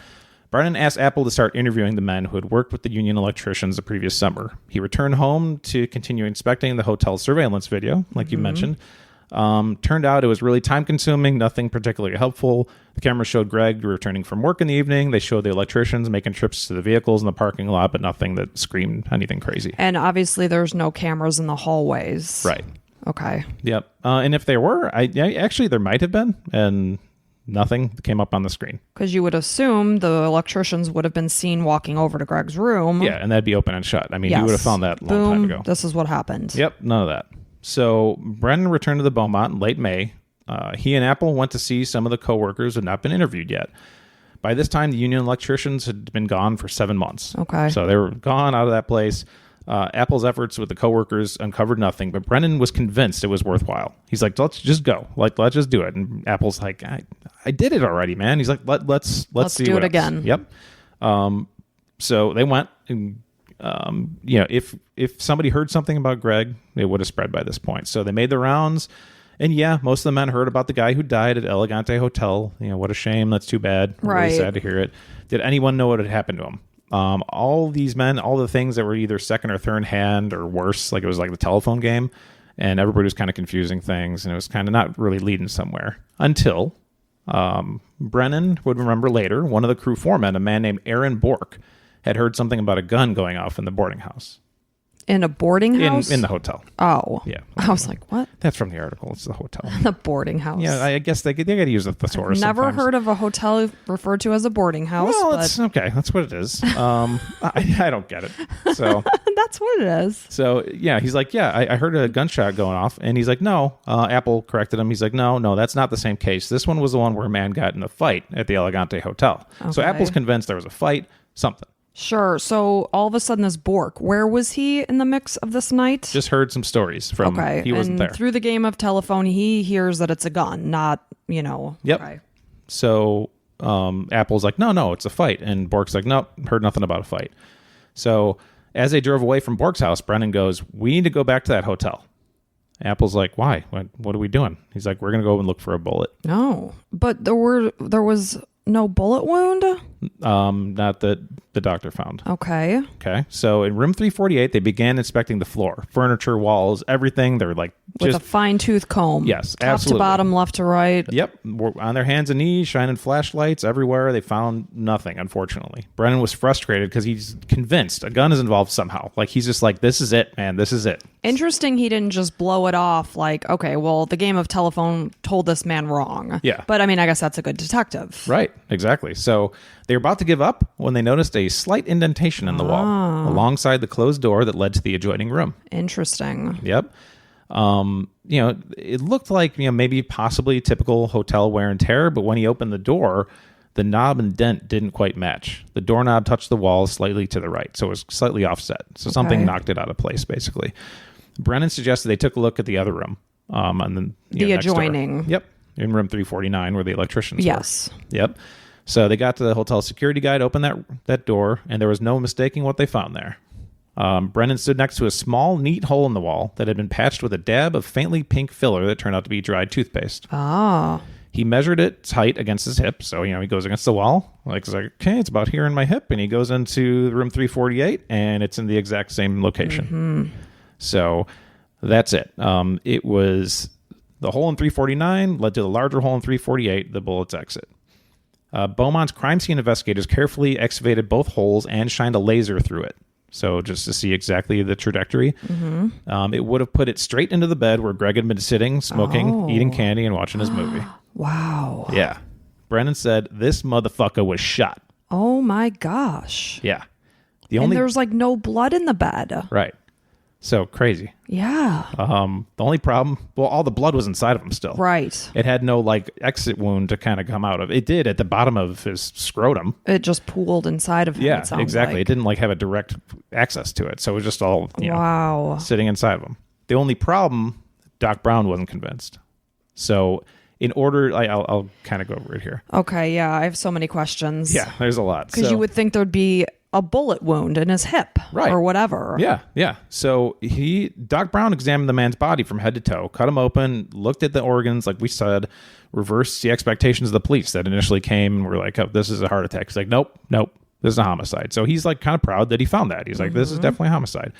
Brennan asked Apple to start interviewing the men who had worked with the union electricians the previous summer. He returned home to continue inspecting the hotel's surveillance video, like you mentioned. Turned out it was really time-consuming, nothing particularly helpful. The camera showed Greg returning from work in the evening. They showed the electricians making trips to the vehicles in the parking lot, but nothing that screamed anything crazy. And obviously there's no cameras in the hallways. Right. Okay. Yep. And if there were, actually there might have been, and nothing came up on the screen. Because you would assume the electricians would have been seen walking over to Greg's room. Yeah, and that'd be open and shut. I mean, you would have found that a long time ago. This is what happened. Yep, none of that. So Brennan returned to the Beaumont in late May. He and Apple went to see some of the coworkers who had not been interviewed yet. By this time, the union electricians had been gone for 7 months.
Okay.
So they were gone out of that place. Apple's efforts with the coworkers uncovered nothing, but Brennan was convinced it was worthwhile. He's like, let's just go. Let's just do it. And Apple's like, I did it already, man. He's like, let's see
do
what
it
else.
again.
Yep. So they went and, if somebody heard something about Greg, it would have spread by this point. So they made the rounds. And yeah, most of the men heard about the guy who died at Eleganté Hotel. What a shame. That's too bad.
Right.
Really sad to hear it. Did anyone know what had happened to him? All these men, all the things that were either second or third hand or worse, like it was like the telephone game, and everybody was kind of confusing things, and it was kind of not really leading somewhere until Brennan would remember later, one of the crew foremen, a man named Aaron Bork, had heard something about a gun going off in the boarding house.
In a boarding house?
In the hotel.
Oh.
Yeah.
I was like, what?
That's from the article. It's the hotel.
The boarding house.
Yeah, I guess they got to use the thesaurus.
Never
sometimes.
heard of a hotel referred to as a boarding house.
Well,
but
it's okay. That's what it is. I don't get it. So
that's what it is.
So yeah, he's like, yeah, I heard a gunshot going off, and he's like, no. Apple corrected him. He's like, no, that's not the same case. This one was the one where a man got in a fight at the Eleganté Hotel.
Okay.
So Apple's convinced there was a fight, something.
Sure. So all of a sudden, this Bork, where was he in the mix of this night?
Just heard some stories from.
Okay.
He wasn't
and
there.
Through the game of telephone, he hears that it's a gun, not.
Yep.
Okay.
So Apple's like, no, it's a fight, and Bork's like, nope, heard nothing about a fight. So as they drove away from Bork's house, Brennan goes, we need to go back to that hotel. Apple's like, why? What are we doing? He's like, we're gonna go and look for a bullet.
No, but there was no bullet wound.
Not that the doctor found.
Okay.
Okay. So in room 348, they began inspecting the floor, furniture, walls, everything. They're like
With a fine tooth comb.
Yes,
top
absolutely.
to bottom, left to right.
Yep. Were on their hands and knees, shining flashlights everywhere. They found nothing, unfortunately. Brennan was frustrated because he's convinced a gun is involved somehow. Like, he's just like, this is it, man. This is it.
Interesting he didn't just blow it off like, okay, well, the game of telephone told this man wrong.
Yeah.
But I mean, I guess that's a good detective.
Right. Exactly. So they were about to give up when they noticed a slight indentation in the wall alongside the closed door that led to the adjoining room.
Interesting.
Yep. It looked like, maybe possibly typical hotel wear and tear, but when he opened the door, the knob and dent didn't quite match. The doorknob touched the wall slightly to the right, so it was slightly offset. So something knocked it out of place, basically. Brennan suggested they took a look at the other room. And then
the
next door.
adjoining.
Yep. In room 349 where the electricians
Yes.
were. Yep. So they got to the hotel security guide, opened that door, and there was no mistaking what they found there. Brennan stood next to a small, neat hole in the wall that had been patched with a dab of faintly pink filler that turned out to be dried toothpaste.
Ah.
He measured its height against his hip. So, he goes against the wall. He's like, okay, it's about here in my hip. And he goes into room 348, and it's in the exact same location.
Mm-hmm.
So that's it. It was the hole in 349 led to the larger hole in 348, the bullet's exit. Beaumont's crime scene investigators carefully excavated both holes and shined a laser through it. So just to see exactly the trajectory. Mm-hmm. It would have put it straight into the bed where Greg had been sitting, smoking, eating candy, and watching his movie.
Wow.
Yeah. Brennan said, this motherfucker was shot.
Oh my gosh.
Yeah.
And there's like no blood in the bed.
Right. So crazy.
Yeah.
The only problem, all the blood was inside of him still.
Right.
It had no exit wound to kind of come out of. It did at the bottom of his scrotum.
It just pooled inside of him.
Yeah,
it sounds
exactly.
like.
It didn't have a direct access to it. So it was just all,
wow.
sitting inside of him. The only problem, Doc Brown wasn't convinced. So in order, I'll kind of go over it here.
Okay. Yeah. I have so many questions.
Yeah, there's a lot.
Because you would think there'd be a bullet wound in his hip,
right,
or whatever.
Yeah. So Doc Brown examined the man's body from head to toe, cut him open, looked at the organs, like we said, reversed the expectations of the police that initially came and were like, oh, this is a heart attack. He's like, nope, this is a homicide. So he's kind of proud that he found that. He's like, this is definitely a homicide.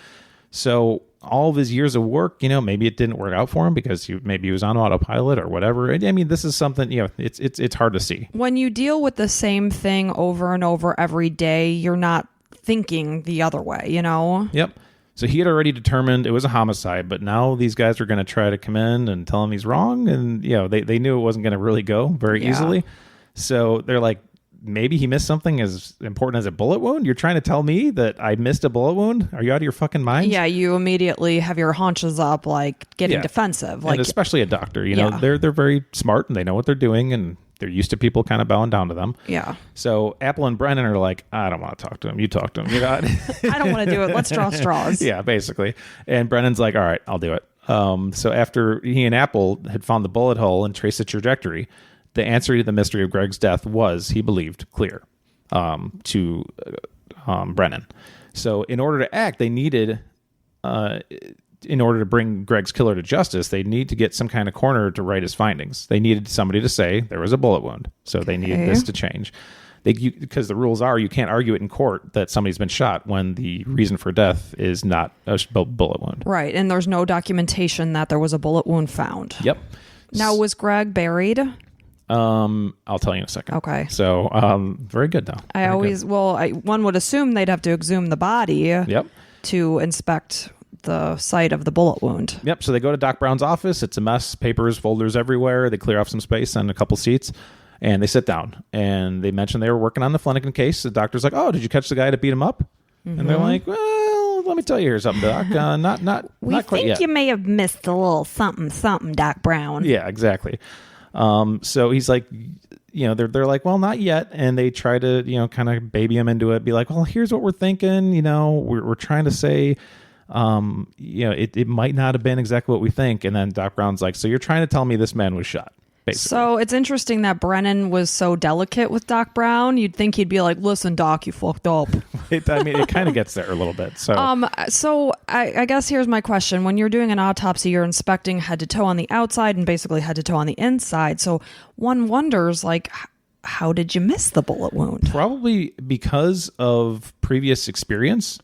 So all of his years of work, maybe it didn't work out for him because maybe he was on autopilot or whatever. I mean, this is something, it's hard to see.
When you deal with the same thing over and over every day, you're not thinking the other way,
Yep. So he had already determined it was a homicide, but now these guys are going to try to come in and tell him he's wrong. And, they knew it wasn't going to really go very easily. So they're like, maybe he missed something as important as a bullet wound. You're trying to tell me that I missed a bullet wound? Are you out of your fucking mind?
Yeah, you immediately have your haunches up, getting defensive.
And especially a doctor, they're very smart and they know what they're doing. And They're used to people kind of bowing down to them.
Yeah.
So Apple and Brennan are like, I don't want to talk to him. You talk to him. You know?
I don't want to do it. Let's draw straws.
Yeah, basically. And Brennan's like, all right, I'll do it. So after he and Apple had found the bullet hole and traced the trajectory, the answer to the mystery of Greg's death was, he believed, clear to Brennan. So in order to act, they needed... in order to bring Greg's killer to justice, they need to get some kind of coroner to write his findings. They needed somebody to say there was a bullet wound. So they needed this to change. Because the rules are you can't argue it in court that somebody's been shot when the reason for death is not a bullet wound.
Right. And there's no documentation that there was a bullet wound found.
Yep.
Now, was Greg buried?
I'll tell you in a second.
Okay.
So very good, though.
One would assume they'd have to exhume the body
Yep.
to inspect the site of the bullet wound.
Yep. So they go to Doc Brown's office. It's a mess. Papers, folders everywhere. They clear off some space and a couple seats, and they sit down. And they mention they were working on the Fleniken case. The doctor's like, "Oh, did you catch the guy to beat him up?" Mm-hmm. And they're like, "Well, let me tell you here something, Doc. Not quite yet.
You may have missed a little something, Doc Brown."
Yeah, exactly. So he's like, they're like, well, not yet. And they try to, kind of baby him into it, be like, well, here's what we're thinking. We're trying to say, it might not have been exactly what we think. And then Doc Brown's like, so you're trying to tell me this man was shot, basically. So
it's interesting that Brennan was so delicate with Doc Brown. You'd think he'd be like, listen, Doc, you fucked up.
it kind of gets there a little bit. So,
I guess here's my question. When you're doing an autopsy, you're inspecting head to toe on the outside and basically head to toe on the inside. So one wonders, like, how did you miss the bullet wound?
Probably because of previous experience.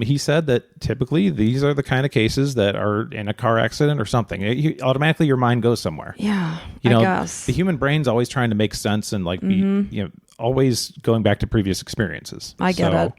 He said that typically these are the kind of cases that are in a car accident or something. Automatically your mind goes somewhere.
Yeah, I guess.
The human brain's always trying to make sense and be always going back to previous experiences.
I get it.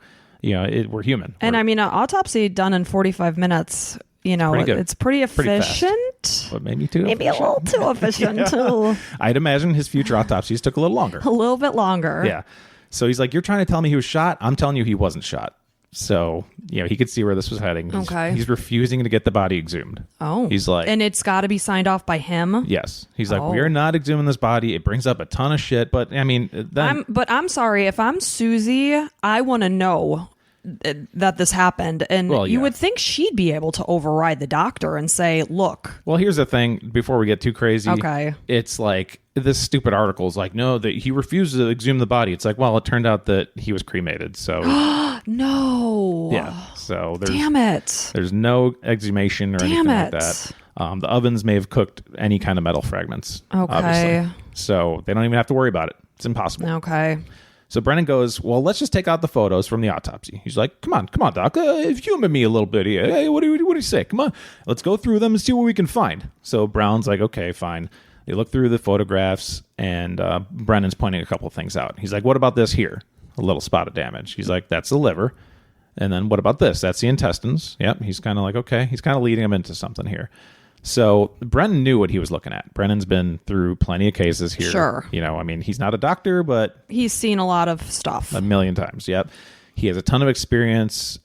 We're human.
And an autopsy done in 45 minutes, it's pretty efficient.
But maybe a
little too efficient too.
I'd imagine his future autopsies took a little longer.
A little bit longer.
Yeah. So he's like, you're trying to tell me he was shot? I'm telling you he wasn't shot. So, he could see where this was heading. He's refusing to get the body exhumed.
Oh.
He's like...
And it's got to be signed off by him?
Yes. He's like, we are not exhuming this body. It brings up a ton of shit. But,
I'm sorry. If I'm Susie, I want to know that this happened, and you would think she'd be able to override the doctor and say, look.
Well, here's the thing, before we get too crazy.
Okay.
It's like, this stupid article is like, no, that he refused to exhume the body. It's like, well, it turned out that he was cremated, so.
No.
Yeah. So
damn it.
There's no exhumation or anything like that. The ovens may have cooked any kind of metal fragments.
Okay.
Obviously. So they don't even have to worry about it. It's impossible.
Okay.
So Brennan goes, well, let's just take out the photos from the autopsy. He's like, come on, Doc. Humor me a little bit here. Hey, what do you say? Come on. Let's go through them and see what we can find. So Brown's like, okay, fine. They look through the photographs, and Brennan's pointing a couple of things out. He's like, what about this here? A little spot of damage. He's like, that's the liver. And then what about this? That's the intestines. Yep. He's kind of like, okay. He's kind of leading him into something here. So Brennan knew what he was looking at. Brennan's been through plenty of cases here.
Sure.
He's not a doctor, but...
He's seen a lot of stuff.
A million times, yep. He has a ton of experience,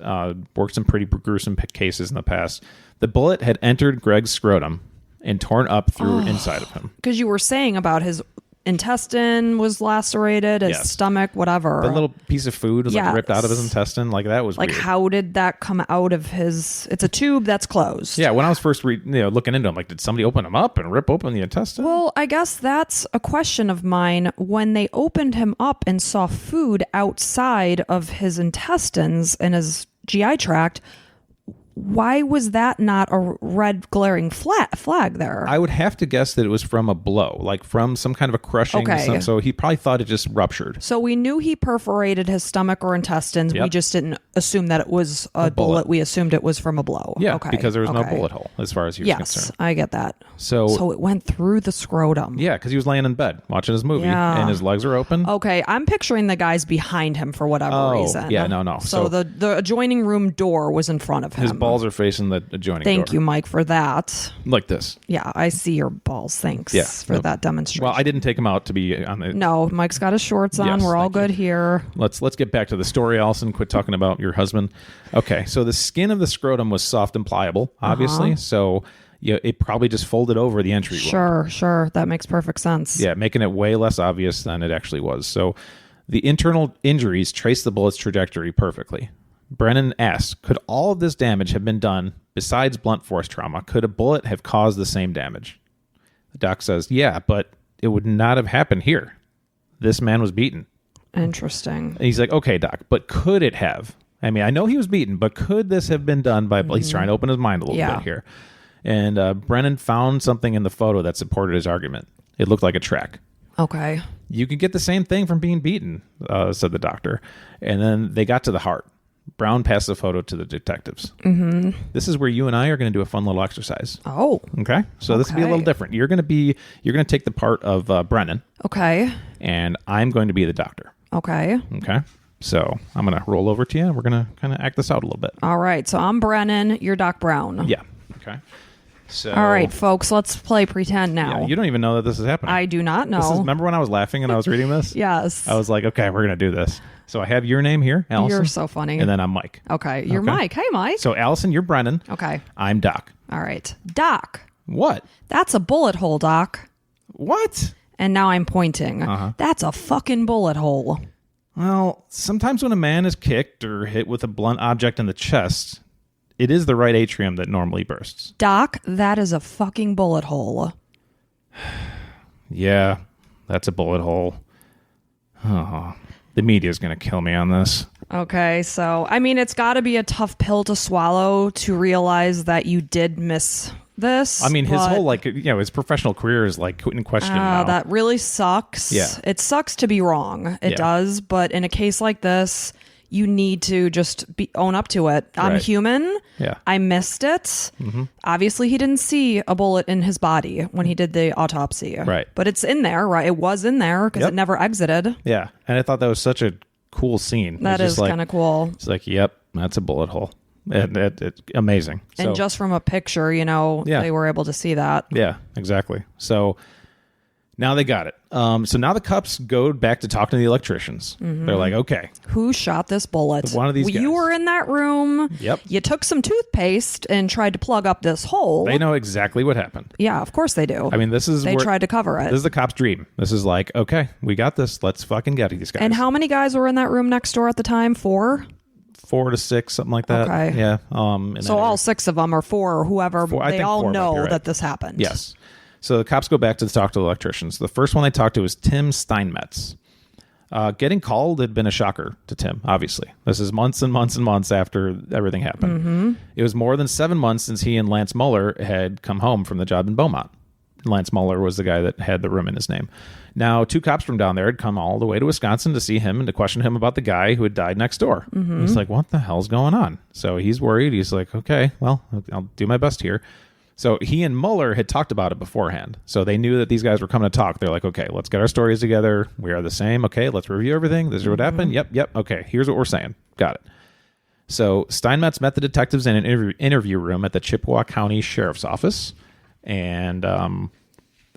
worked some pretty gruesome cases in the past. The bullet had entered Greg's scrotum and torn up through inside of him.
Because you were saying about his intestine was lacerated, his stomach, whatever.
The little piece of food was ripped out of his intestine. Like, that was
like,
weird.
How did that come out of his... It's a tube that's closed.
Yeah, when I was first looking into him, like, did somebody open him up and rip open the intestine?
Well, I guess that's a question of mine. When they opened him up and saw food outside of his intestines and his GI tract, why was that not a red glaring flag there?
I would have to guess that it was from a blow, like from some kind of a crushing.
Okay.
So he probably thought it just ruptured.
So we knew he perforated his stomach or intestines.
Yep.
We just didn't assume that it was a bullet. We assumed it was from a blow.
Yeah,
okay.
because there was no bullet hole as far as he was concerned.
Yes, I get that.
So
it went through the scrotum.
Yeah, because he was laying in bed watching his movie and his legs are open.
Okay, I'm picturing the guys behind him for whatever reason.
Yeah, no.
So the adjoining room door was in front of him.
His balls are facing the adjoining door.
Thank you, Mike, for that.
Like this.
Yeah, I see your balls. Thanks for that demonstration.
Well, I didn't take him out to be on the...
No, Mike's got his shorts on.
Yes,
we're all good here.
Let's get back to the story, Allison. Quit talking about your husband. Okay, so the skin of the scrotum was soft and pliable, obviously. So it probably just folded over the entry wound.
Sure. That makes perfect sense.
Yeah, making it way less obvious than it actually was. So the internal injuries trace the bullet's trajectory perfectly. Brennan asked, could all of this damage have been done besides blunt force trauma? Could a bullet have caused the same damage? The doc says, yeah, but it would not have happened here. This man was beaten.
Interesting.
And he's like, okay, doc, but could it have? I mean, I know he was beaten, but could this have been done by... He's trying to open his mind a little bit here. And Brennan found something in the photo that supported his argument. It looked like a track.
Okay.
You could get the same thing from being beaten, said the doctor. And then they got to the heart. Brown passed the photo to the detectives. Mm-hmm. This is where you and I are going to do a fun little exercise.
Oh.
Okay? So this will be a little different. You're going to take the part of Brennan.
Okay.
And I'm going to be the doctor.
Okay.
Okay? So I'm going to roll over to you, and we're going to kind of act this out a little bit.
All right. So I'm Brennan. You're Doc Brown.
Yeah. Okay. So,
all right, folks, let's play pretend now.
Yeah, you don't even know that this is happening.
I do not know.
Remember when I was laughing and I was reading this?
Yes.
I was like, okay, we're going to do this. So I have your name here, Allison.
You're so funny.
And then I'm Mike.
Okay. You're Mike. Hey, Mike.
So Allison, you're Brennan.
Okay.
I'm Doc.
All right. Doc.
What?
That's a bullet hole, Doc.
What?
And now I'm pointing. That's a fucking bullet hole.
Well, sometimes when a man is kicked or hit with a blunt object in the chest, it is the right atrium that normally bursts.
Doc, that is a fucking bullet hole.
Yeah, that's a bullet hole. Oh, the media's going to kill me on this.
Okay, so, I mean, it's got to be a tough pill to swallow to realize that you did miss this.
I mean, his whole, his professional career is, in question now.
That really sucks.
Yeah.
It sucks to be wrong. It does, but in a case like this, you need to just own up to it. I'm human.
Yeah.
I missed it. Mm-hmm. Obviously, he didn't see a bullet in his body when he did the autopsy.
Right.
But it's in there, right? It was in there because it never exited.
Yeah. And I thought that was such a cool scene.
That is kind of cool.
It's like, yep, that's a bullet hole. It's amazing.
And just from a picture, they were able to see that.
Yeah, exactly. So now they got it. So now the cops go back to talking to the electricians. Mm-hmm. They're like, okay.
Who shot this bullet?
One of these guys.
You were in that room.
Yep.
You took some toothpaste and tried to plug up this hole.
They know exactly what happened.
Yeah, of course they do.
I mean,
they tried to cover it.
This is the cop's dream. This is like, okay, we got this. Let's fucking get these guys.
And how many guys were in that room next door at the time? 4?
4 to 6, something like that.
Okay.
Yeah.
So all 6 of them, or 4, or whoever, they all
4
know
right.
that this happened.
Yes. So the cops go back to talk to the electricians. The first one they talked to was Tim Steinmetz. Getting called had been a shocker to Tim, obviously. This is months and months and months after everything happened. Mm-hmm. It was more than 7 months since he and Lance Muller had come home from the job in Beaumont. Lance Muller was the guy that had the room in his name. Now, 2 cops from down there had come all the way to Wisconsin to see him and to question him about the guy who had died next door. Mm-hmm. He's like, what the hell's going on? So he's worried. He's like, okay, well, I'll do my best here. So he and Muller had talked about it beforehand. So they knew that these guys were coming to talk. They're like, okay, let's get our stories together. We are the same. Okay, let's review everything. This is what happened. Yep. Okay, here's what we're saying. Got it. So Steinmetz met the detectives in an interview room at the Chippewa County Sheriff's Office, and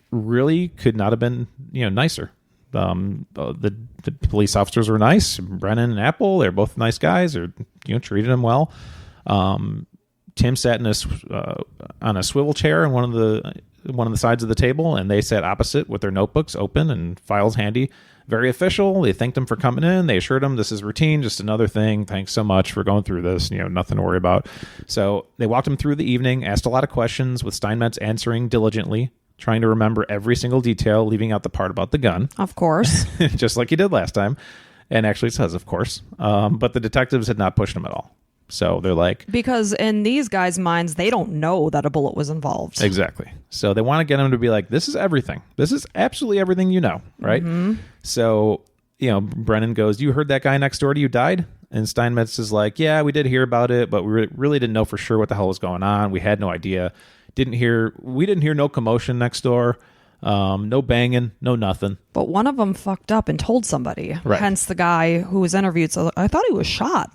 really could not have been nicer. The police officers were nice. Brennan and Apple, they're both nice guys. Or treated him well. Tim sat on a swivel chair in one of the sides of the table, and they sat opposite with their notebooks open and files handy. Very official. They thanked him for coming in. They assured him this is routine, just another thing. Thanks so much for going through this. Nothing to worry about. So they walked him through the evening, asked a lot of questions, with Steinmetz answering diligently, trying to remember every single detail, leaving out the part about the gun.
Of course.
Just like he did last time. And actually says, of course. But the detectives had not pushed him at all. So they're like... Because
in these guys' minds, they don't know that a bullet was involved.
Exactly. So they want to get him to be like, this is everything. This is absolutely everything you know, right? Mm-hmm. So, Brennan goes, you heard that guy next door to you died? And Steinmetz is like, yeah, we did hear about it, but we really didn't know for sure what the hell was going on. We had no idea. We didn't hear no commotion next door. No banging, no nothing.
But one of them fucked up and told somebody. Right. Hence the guy who was interviewed. So I thought he was shot.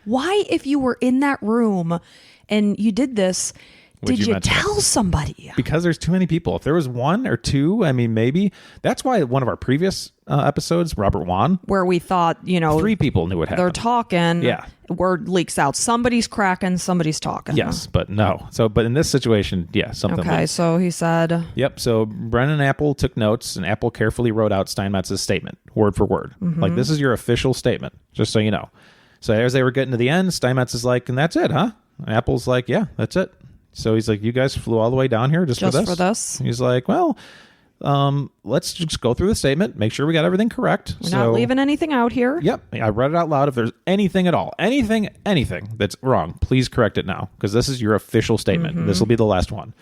Why, if you were in that room and you did this, Did you
mention it?
tell somebody?
Because there's too many people. If there was one or two, I mean, maybe. That's why one of our previous episodes, Robert Wan,
where we thought,
3 people knew what happened.
They're talking.
Yeah.
Word leaks out. Somebody's cracking. Somebody's talking.
Yes, but no. But in this situation, yeah, something.
Okay, so he said.
Yep. So Brennan and Apple took notes, and Apple carefully wrote out Steinmetz's statement, word for word. Like, this is your official statement, just so you know. So as they were getting to the end, Steinmetz is like, and that's it, huh? And Apple's like, yeah, that's it. So he's like, you guys flew all the way down here just for this? He's like, well, let's just go through the statement, make sure we got everything correct.
We're not leaving anything out here.
Yep. I read it out loud. If there's anything at all, anything that's wrong, please correct it now, because this is your official statement. This will be the last one.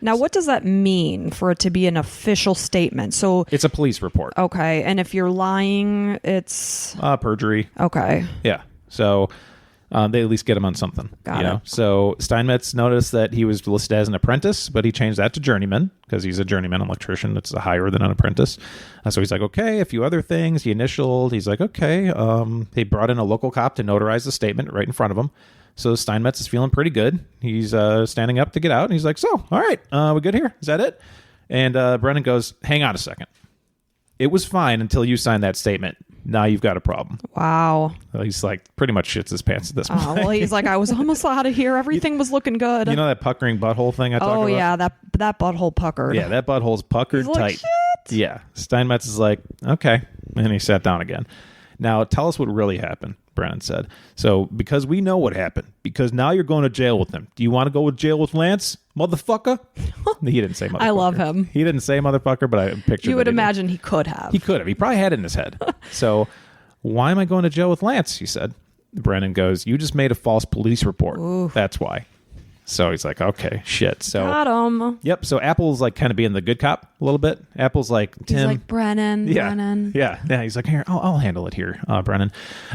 Now, what does that mean for it to be an official statement? So
it's a police report.
Okay. And if you're lying, it's
perjury.
Okay.
Yeah. So they at least get him on something.
Got it.
So Steinmetz noticed that he was listed as an apprentice, but he changed that to journeyman because he's a journeyman electrician. It's higher than an apprentice. So he's like, okay, a few other things. He initialed. He's like, okay. They brought in a local cop to notarize the statement right in front of him. So Steinmetz is feeling pretty good. He's standing up to get out, and he's like, so, all right, we good here? Is that it? And Brennan goes, hang on a second. It was fine until you signed that statement. Now you've got a problem.
Wow.
Well, he's like pretty much shits his pants at this point.
Well, he's like, I was almost out of here. Everything was looking good.
You know that puckering butthole thing I talked about?
Oh, yeah, that butthole puckered.
Yeah, that butthole's puckered
He's like,
tight.
shit.
Yeah. Steinmetz is like, okay. And he sat down again. Now, tell us what really happened, Brennan said. So, because we know what happened. Because now you're going to jail with him. Do you want to go to jail with Lance, motherfucker? He didn't say motherfucker.
I love him.
He didn't say motherfucker, but I pictured
You would
that he
imagine
did.
he could have.
He could have. He probably had it in his head. So, why am I going to jail with Lance? He said. Brennan goes, you just made a false police report.
Ooh.
That's why. So he's like, okay, shit. So
got him.
Yep. So Apple's like kind of being the good cop a little bit. Apple's like, Tim.
He's like, Brennan.
Yeah. He's like, here, I'll handle it here, Brennan.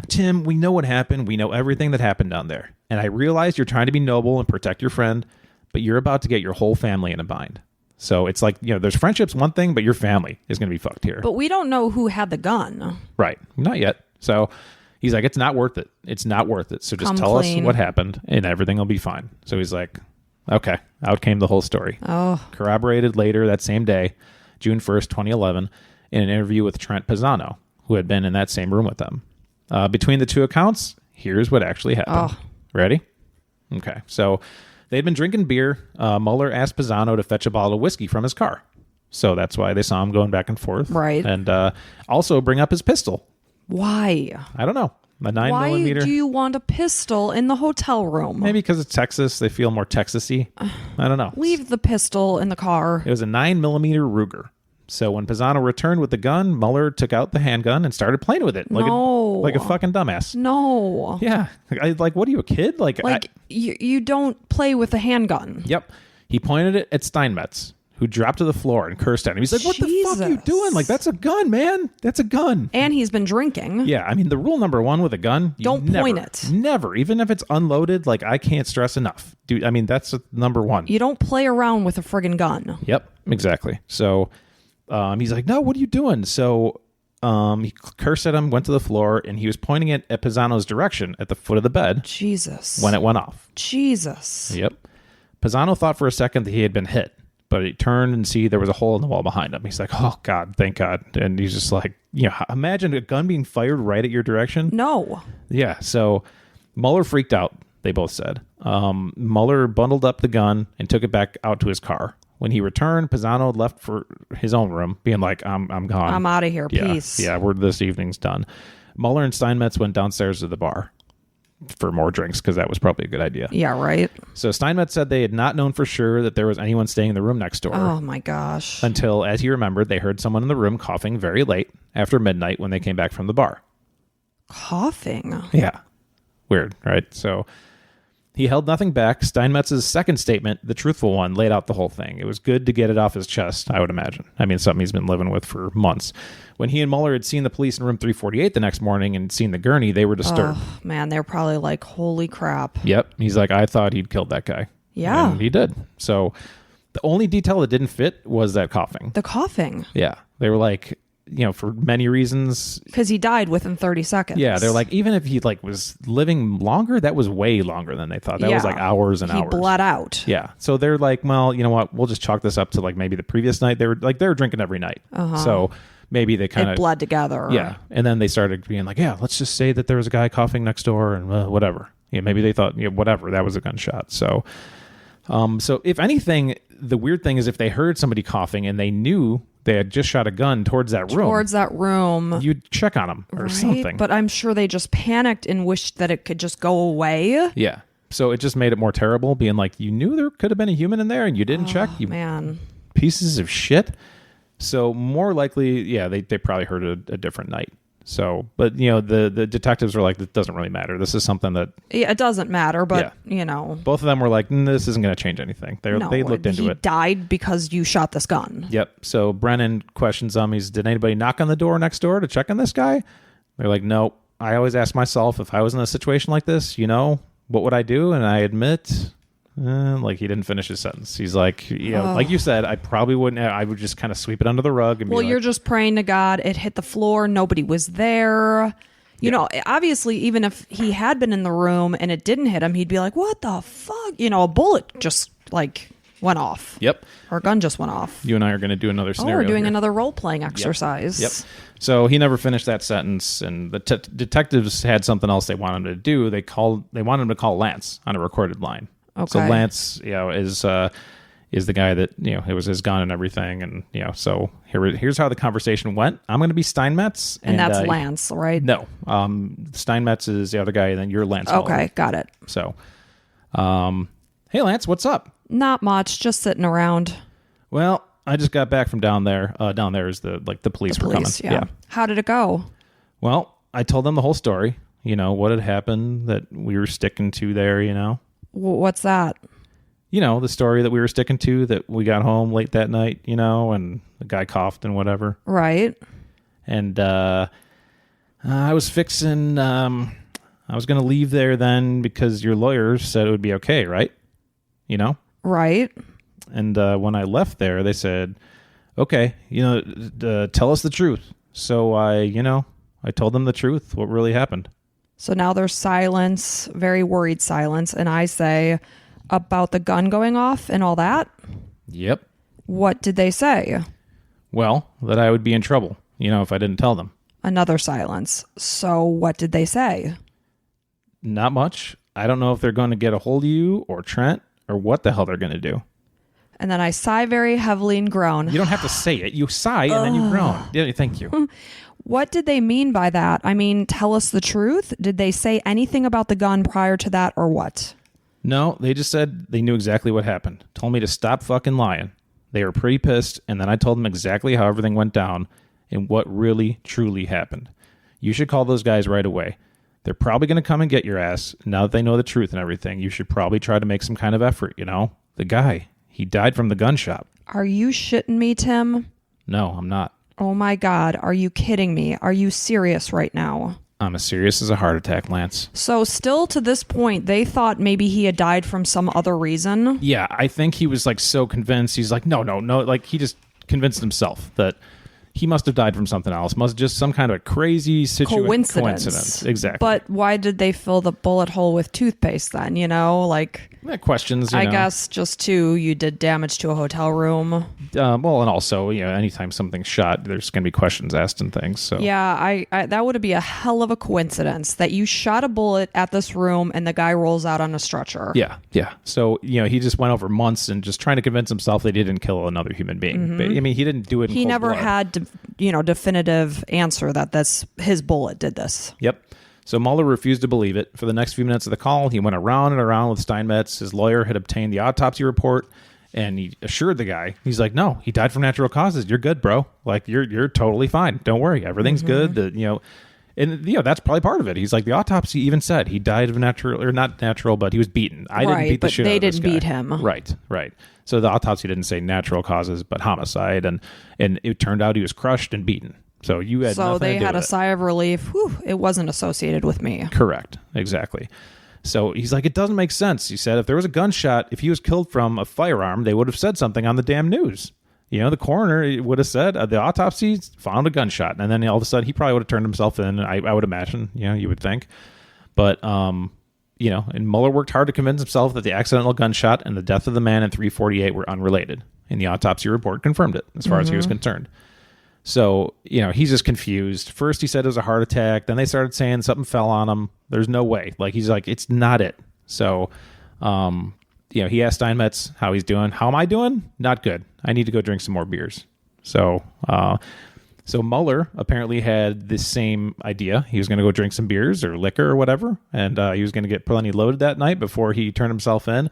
Tim, we know what happened. We know everything that happened down there. And I realize you're trying to be noble and protect your friend, but you're about to get your whole family in a bind. So it's like, there's friendships one thing, but your family is going to be fucked here.
But we don't know who had the gun.
Right. Not yet. So he's like, it's not worth it. It's not worth it. So just
Come
tell
clean.
us what happened and everything will be fine. So he's like, okay. Out came the whole story.
Oh.
Corroborated later that same day, June 1st, 2011, in an interview with Trent Pisano, who had been in that same room with them. Between the two accounts, here's what actually happened.
Oh.
Ready? Okay. So they'd been drinking beer. Mueller asked Pisano to fetch a bottle of whiskey from his car. So that's why they saw him going back and forth.
Right.
And also bring up his pistol.
Why?
I don't know. A 9mm.
Why do you want a pistol in the hotel room?
Maybe because it's Texas. They feel more Texas-y. I don't know.
Leave the pistol in the car.
It was a 9mm Ruger. So when Pisano returned with the gun, Mueller took out the handgun and started playing with it. Like a fucking dumbass.
No.
Yeah. Like, what are you, a kid?
You don't play with a handgun.
Yep. He pointed it at Steinmetz, who dropped to the floor and cursed at him. He's like, what the fuck are you doing? Like, that's a gun, man. That's a gun.
And he's been drinking.
Yeah. I mean, the rule number one with a gun,
don't point it.
Never. Even if it's unloaded, like, I can't stress enough. Dude, I mean, that's number one.
You don't play around with a friggin' gun.
Yep. Exactly. So he's like, no, what are you doing? So he cursed at him, went to the floor, and he was pointing it at Pisano's direction at the foot of the bed.
Jesus.
When it went off.
Jesus.
Yep. Pisano thought for a second that he had been hit. But he turned and see there was a hole in the wall behind him. He's like, oh, God, thank God. And he's just like, imagine a gun being fired right at your direction.
No.
Yeah. So Mueller freaked out, they both said. Mueller bundled up the gun and took it back out to his car. When he returned, Pisano left for his own room, being like, I'm gone.
I'm out of here.
Yeah,
Peace.
Yeah, this evening's done. Mueller and Steinmetz went downstairs to the bar for more drinks because that was probably a good idea.
Yeah, right.
So Steinmetz said they had not known for sure that there was anyone staying in the room next door.
Oh, my gosh.
Until, as he remembered, they heard someone in the room coughing very late after midnight when they came back from the bar.
Coughing?
Yeah. Weird, right? So he held nothing back. Steinmetz's second statement, the truthful one, laid out the whole thing. It was good to get it off his chest, I would imagine. I mean, something he's been living with for months. When he and Mueller had seen the police in room 348 the next morning and seen the gurney, they were disturbed.
Oh, man, they're probably like, holy crap.
Yep. He's like, I thought he'd killed that guy.
Yeah.
And he did. So the only detail that didn't fit was that coughing.
The coughing.
Yeah. They were like, for many reasons.
Because he died within 30 seconds.
Yeah, they're like, even if he was living longer, that was way longer than they thought. That was like hours and hours.
He bled out.
Yeah. So they're like, well, you know what? We'll just chalk this up to like maybe the previous night. They were drinking every night. So maybe they kind of
bled together.
Yeah. And then they started being like, yeah, let's just say that there was a guy coughing next door and whatever. Yeah, maybe they thought, whatever, that was a gunshot. So, so if anything, the weird thing is if they heard somebody coughing and they knew they had just shot a gun towards that room, you'd check on them or something.
But I'm sure they just panicked and wished that it could just go away.
Yeah. So it just made it more terrible, being like, you knew there could have been a human in there and you didn't check. You pieces of shit. So more likely, yeah, they probably heard a different night. So, but the detectives were like, it doesn't really matter. This is something that
it doesn't matter. But
both of them were like, this isn't going to change anything. They looked into it.
He died because you shot this gun.
Yep. So Brennan questions them. Did anybody knock on the door next door to check on this guy? They're like, nope. I always ask myself, if I was in a situation like this, what would I do? And I admit, like, he didn't finish his sentence. He's like, like you said, I probably wouldn't. I would just kind of sweep it under the rug and be like,
you're just praying to God it hit the floor. Nobody was there. You know, obviously, even if he had been in the room and it didn't hit him, he'd be like, what the fuck? A bullet just like went off.
Yep.
Or a gun just went off.
You and I are going to do another scenario.
We're doing
here.
another role-playing exercise.
Yep. So he never finished that sentence, and the detectives had something else they wanted him to do. They wanted him to call Lance on a recorded line. Okay. So Lance, is the guy that, it was his gun and everything. And, so here's how the conversation went. I'm going to be Steinmetz.
And that's Lance, right?
No. Steinmetz is the other guy, and then you're Lance.
Okay,
Muller.
got it.
So, hey, Lance, what's up?
Not much, just sitting around.
Well, I just got back from down there. Down there is the police were coming.
Yeah. How did it go?
Well, I told them the whole story. What had happened that we were sticking to there,
What's that?
The story that we were sticking to, that we got home late that night, and the guy coughed and whatever.
Right.
And I was fixing, I was going to leave there then because your lawyer said it would be okay, right?
Right.
And when I left there, they said, okay, tell us the truth. So I told them the truth, what really happened.
So now there's silence, very worried silence. And I say, about the gun going off and all that?
Yep.
What did they say?
Well, that I would be in trouble, if I didn't tell them.
Another silence. So what did they say?
Not much. I don't know if they're going to get a hold of you or Trent or what the hell they're going to do.
And then I sigh very heavily and groan.
You don't have to say it. You sigh and then you groan. Yeah, thank you.
What did they mean by that? I mean, tell us the truth. Did they say anything about the gun prior to that or what?
No, they just said they knew exactly what happened. Told me to stop fucking lying. They were pretty pissed, and then I told them exactly how everything went down and what really, truly happened. You should call those guys right away. They're probably going to come and get your ass. Now that they know the truth and everything, you should probably try to make some kind of effort, The guy, he died from the gun shop.
Are you shitting me, Tim?
No, I'm not.
Oh my God, are you kidding me? Are you serious right now?
I'm as serious as a heart attack, Lance.
So still to this point, they thought maybe he had died from some other reason?
Yeah, I think he was so convinced. He's like, no. Like, he just convinced himself that he must have died from something else. Must just some kind of a crazy coincidence. Exactly.
But why did they fill the bullet hole with toothpaste then?
Questions.
I guess just you did damage to a hotel room.
Well, and also, anytime something's shot, there's going to be questions asked and things. So
yeah, I that would be a hell of a coincidence that you shot a bullet at this room and the guy rolls out on a stretcher.
Yeah. So he just went over months and just trying to convince himself they didn't kill another human being. Mm-hmm. But, he didn't do it.
He never had definitive answer that his bullet did this.
Yep. So Mueller refused to believe it. For the next few minutes of the call, he went around and around with Steinmetz. His lawyer had obtained the autopsy report, and he assured the guy, he's like, no, he died from natural causes. You're good, bro. Like, you're totally fine. Don't worry. Everything's good. And that's probably part of it. He's like, the autopsy even said he died of natural, or not natural, but he was beaten. I didn't beat the shit out of this guy.
They didn't beat him.
Right. So the autopsy didn't say natural causes, but homicide, and it turned out he was crushed and beaten. So you had nothing to do with it.
So they had a sigh of relief. Whew, it wasn't associated with me.
Correct. Exactly. So he's like, it doesn't make sense. He said, if there was a gunshot, if he was killed from a firearm, they would have said something on the damn news. The coroner would have said the autopsy found a gunshot, and then all of a sudden he probably would have turned himself in. I would imagine, you would think, but and Mueller worked hard to convince himself that the accidental gunshot and the death of the man in 348 were unrelated, and the autopsy report confirmed it as far as he was concerned. So he's just confused. First he said it was a heart attack, then they started saying something fell on him. There's no way. He's like, it's not it. So he asked Steinmetz how he's doing. How am I doing? Not good. I need to go drink some more beers. So Mueller apparently had this same idea. He was going to go drink some beers or liquor or whatever, and he was going to get plenty loaded that night before he turned himself in.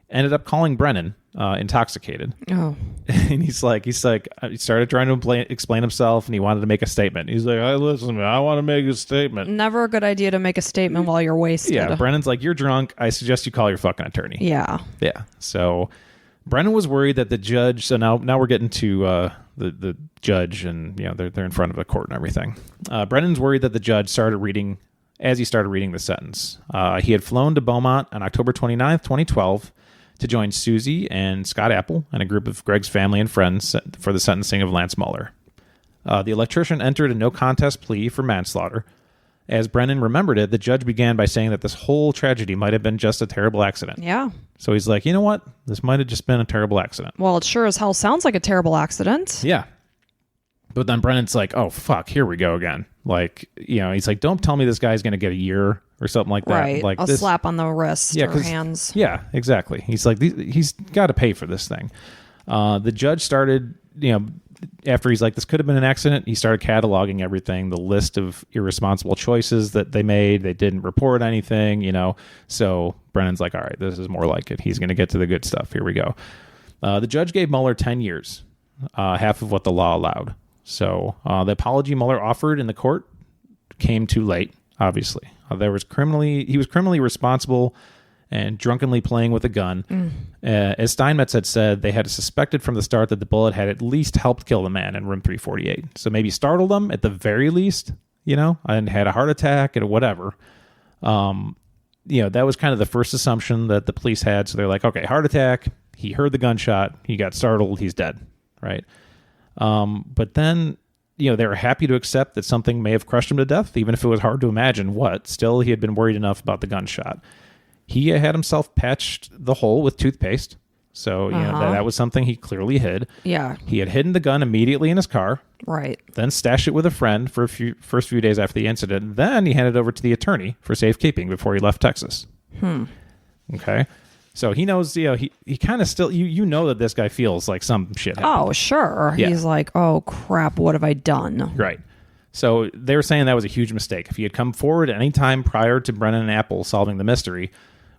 Ended up calling Brennan intoxicated.
Oh.
And he started trying to explain himself, and he wanted to make a statement. He's like, listen, I want to make a statement.
Never a good idea to make a statement while you're wasted.
Yeah, Brennan's like, you're drunk. I suggest you call your fucking attorney.
Yeah.
Yeah. So Brennan was worried that the judge, so now we're getting to the judge, and they're in front of the court and everything. Brennan's worried that the judge started reading the sentence. He had flown to Beaumont on October 29th, 2012, to join Susie and Scott Apple and a group of Greg's family and friends for the sentencing of Lance Mueller. The electrician entered a no contest plea for manslaughter. As Brennan remembered it, the judge began by saying that this whole tragedy might have been just a terrible accident.
Yeah.
So he's like, you know what? This might have just been a terrible accident.
Well, it sure as hell sounds like a terrible accident.
Yeah. But then Brennan's like, oh, fuck, here we go again. He's like, don't tell me this guy's going to get a year or something like that.
Right. A slap on the wrist or hands.
Yeah, exactly. He's like, he's got to pay for this thing. The judge started, after he's like, this could have been an accident, he started cataloging everything, the list of irresponsible choices that they made. They didn't report anything, So Brennan's like, all right, this is more like it. He's going to get to the good stuff. Here we go. The judge gave Mueller 10 years, half of what the law allowed. So the apology Mueller offered in the court came too late, obviously. He was criminally responsible and drunkenly playing with a gun. As Steinmetz had said, they had suspected from the start that the bullet had at least helped kill the man in room 348. So maybe startled him at the very least, and had a heart attack and whatever. That was kind of the first assumption that the police had. So they're like, okay, heart attack. He heard the gunshot. He got startled. He's dead. Right. But then, they were happy to accept that something may have crushed him to death, even if it was hard to imagine what. Still, he had been worried enough about the gunshot. He had himself patched the hole with toothpaste. So, that was something he clearly hid.
Yeah.
He had hidden the gun immediately in his car.
Right.
Then stashed it with a friend for first few days after the incident. Then he handed it over to the attorney for safekeeping before he left Texas. Okay. So he knows, he kind of still, that this guy feels like some shit happened.
Oh, sure. Yeah. He's like, oh, crap, what have I done?
Right. So they were saying that was a huge mistake. If he had come forward at any time prior to Brennan and Apple solving the mystery,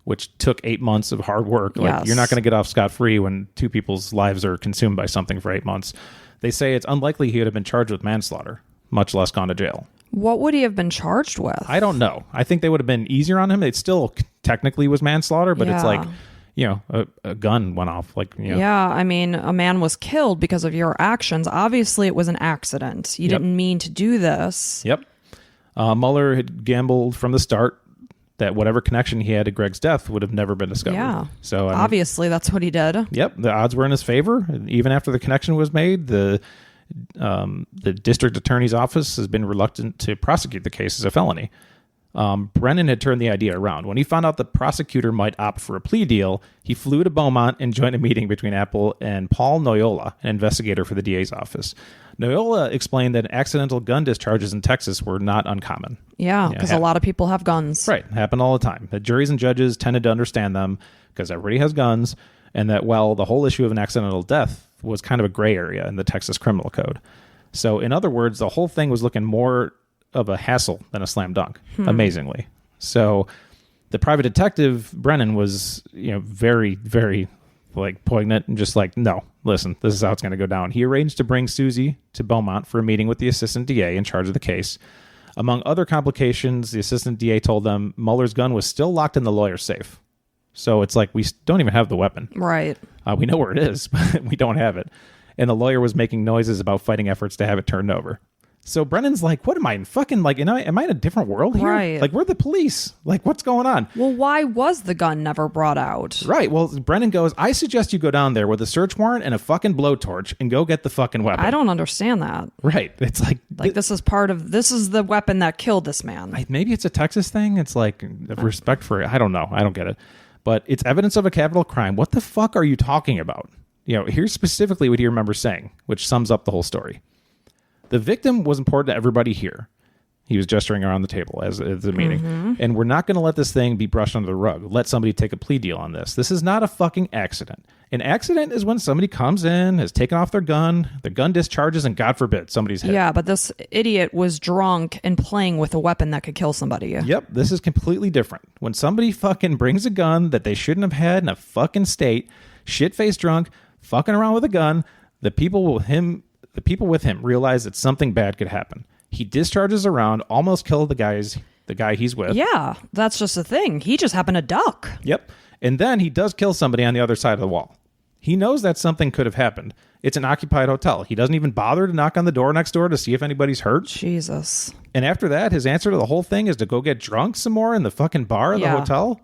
which took 8 months of hard work, you're not going to get off scot-free when two people's lives are consumed by something for 8 months. They say it's unlikely he would have been charged with manslaughter, much less gone to jail.
What would he have been charged with?
I don't know. I think they would have been easier on him. It still technically was manslaughter, but it's like, a gun went off.
Yeah, I mean, a man was killed because of your actions. Obviously, it was an accident. You didn't mean to do this.
Yep. Mueller had gambled from the start that whatever connection he had to Greg's death would have never been discovered.
Yeah.
So
obviously, that's what he did.
Yep. The odds were in his favor. Even after the connection was made, the district attorney's office has been reluctant to prosecute the case as a felony. Brennan had turned the idea around. When he found out the prosecutor might opt for a plea deal, he flew to Beaumont and joined a meeting between Apple and Paul Noyola, an investigator for the DA's office. Noyola explained that accidental gun discharges in Texas were not uncommon.
Yeah, because a lot of people have guns.
Right. Happen all the time. The juries and judges tended to understand them because everybody has guns, and that, the whole issue of an accidental death was kind of a gray area in the Texas criminal code. So, in other words, the whole thing was looking more of a hassle than a slam dunk, amazingly. So the private detective, Brennan, was, very, very poignant and just no, listen, this is how it's going to go down. He arranged to bring Susie to Beaumont for a meeting with the assistant DA in charge of the case. Among other complications, the assistant DA told them Mueller's gun was still locked in the lawyer's safe. So it's we don't even have the weapon.
Right.
We know where it is, but we don't have it. And the lawyer was making noises about fighting efforts to have it turned over. So Brennan's like, what am I in fucking like, am I in a different world here?
Right.
Like, we're the police. Like, what's going on?
Well, why was the gun never brought out?
Right. Well, Brennan goes, I suggest you go down there with a search warrant and a fucking blowtorch and go get the fucking weapon.
I don't understand that.
Right. It's like
this is the weapon that killed this man.
Maybe it's a Texas thing. It's like respect for it. I don't know. I don't get it. But it's evidence of a capital crime. What the fuck are you talking about? Here's specifically what he remembers saying, which sums up the whole story. The victim was important to everybody here. He was gesturing around the table as the meeting. And we're not going to let this thing be brushed under the rug. Let somebody take a plea deal on this. This is not a fucking accident. An accident is when somebody comes in, has taken off their gun, the gun discharges, and God forbid, somebody's hit.
Yeah, but this idiot was drunk and playing with a weapon that could kill somebody.
Yep, this is completely different. When somebody fucking brings a gun that they shouldn't have had in a fucking state, shit-faced drunk, fucking around with a gun, the people with him realize that something bad could happen. He discharges around, almost killed the guy he's with.
Yeah, that's just the thing. He just happened to duck.
Yep. And then he does kill somebody on the other side of the wall. He knows that something could have happened. It's an occupied hotel. He doesn't even bother to knock on the door next door to see if anybody's hurt.
Jesus.
And after that, his answer to the whole thing is to go get drunk some more in the fucking bar of the hotel.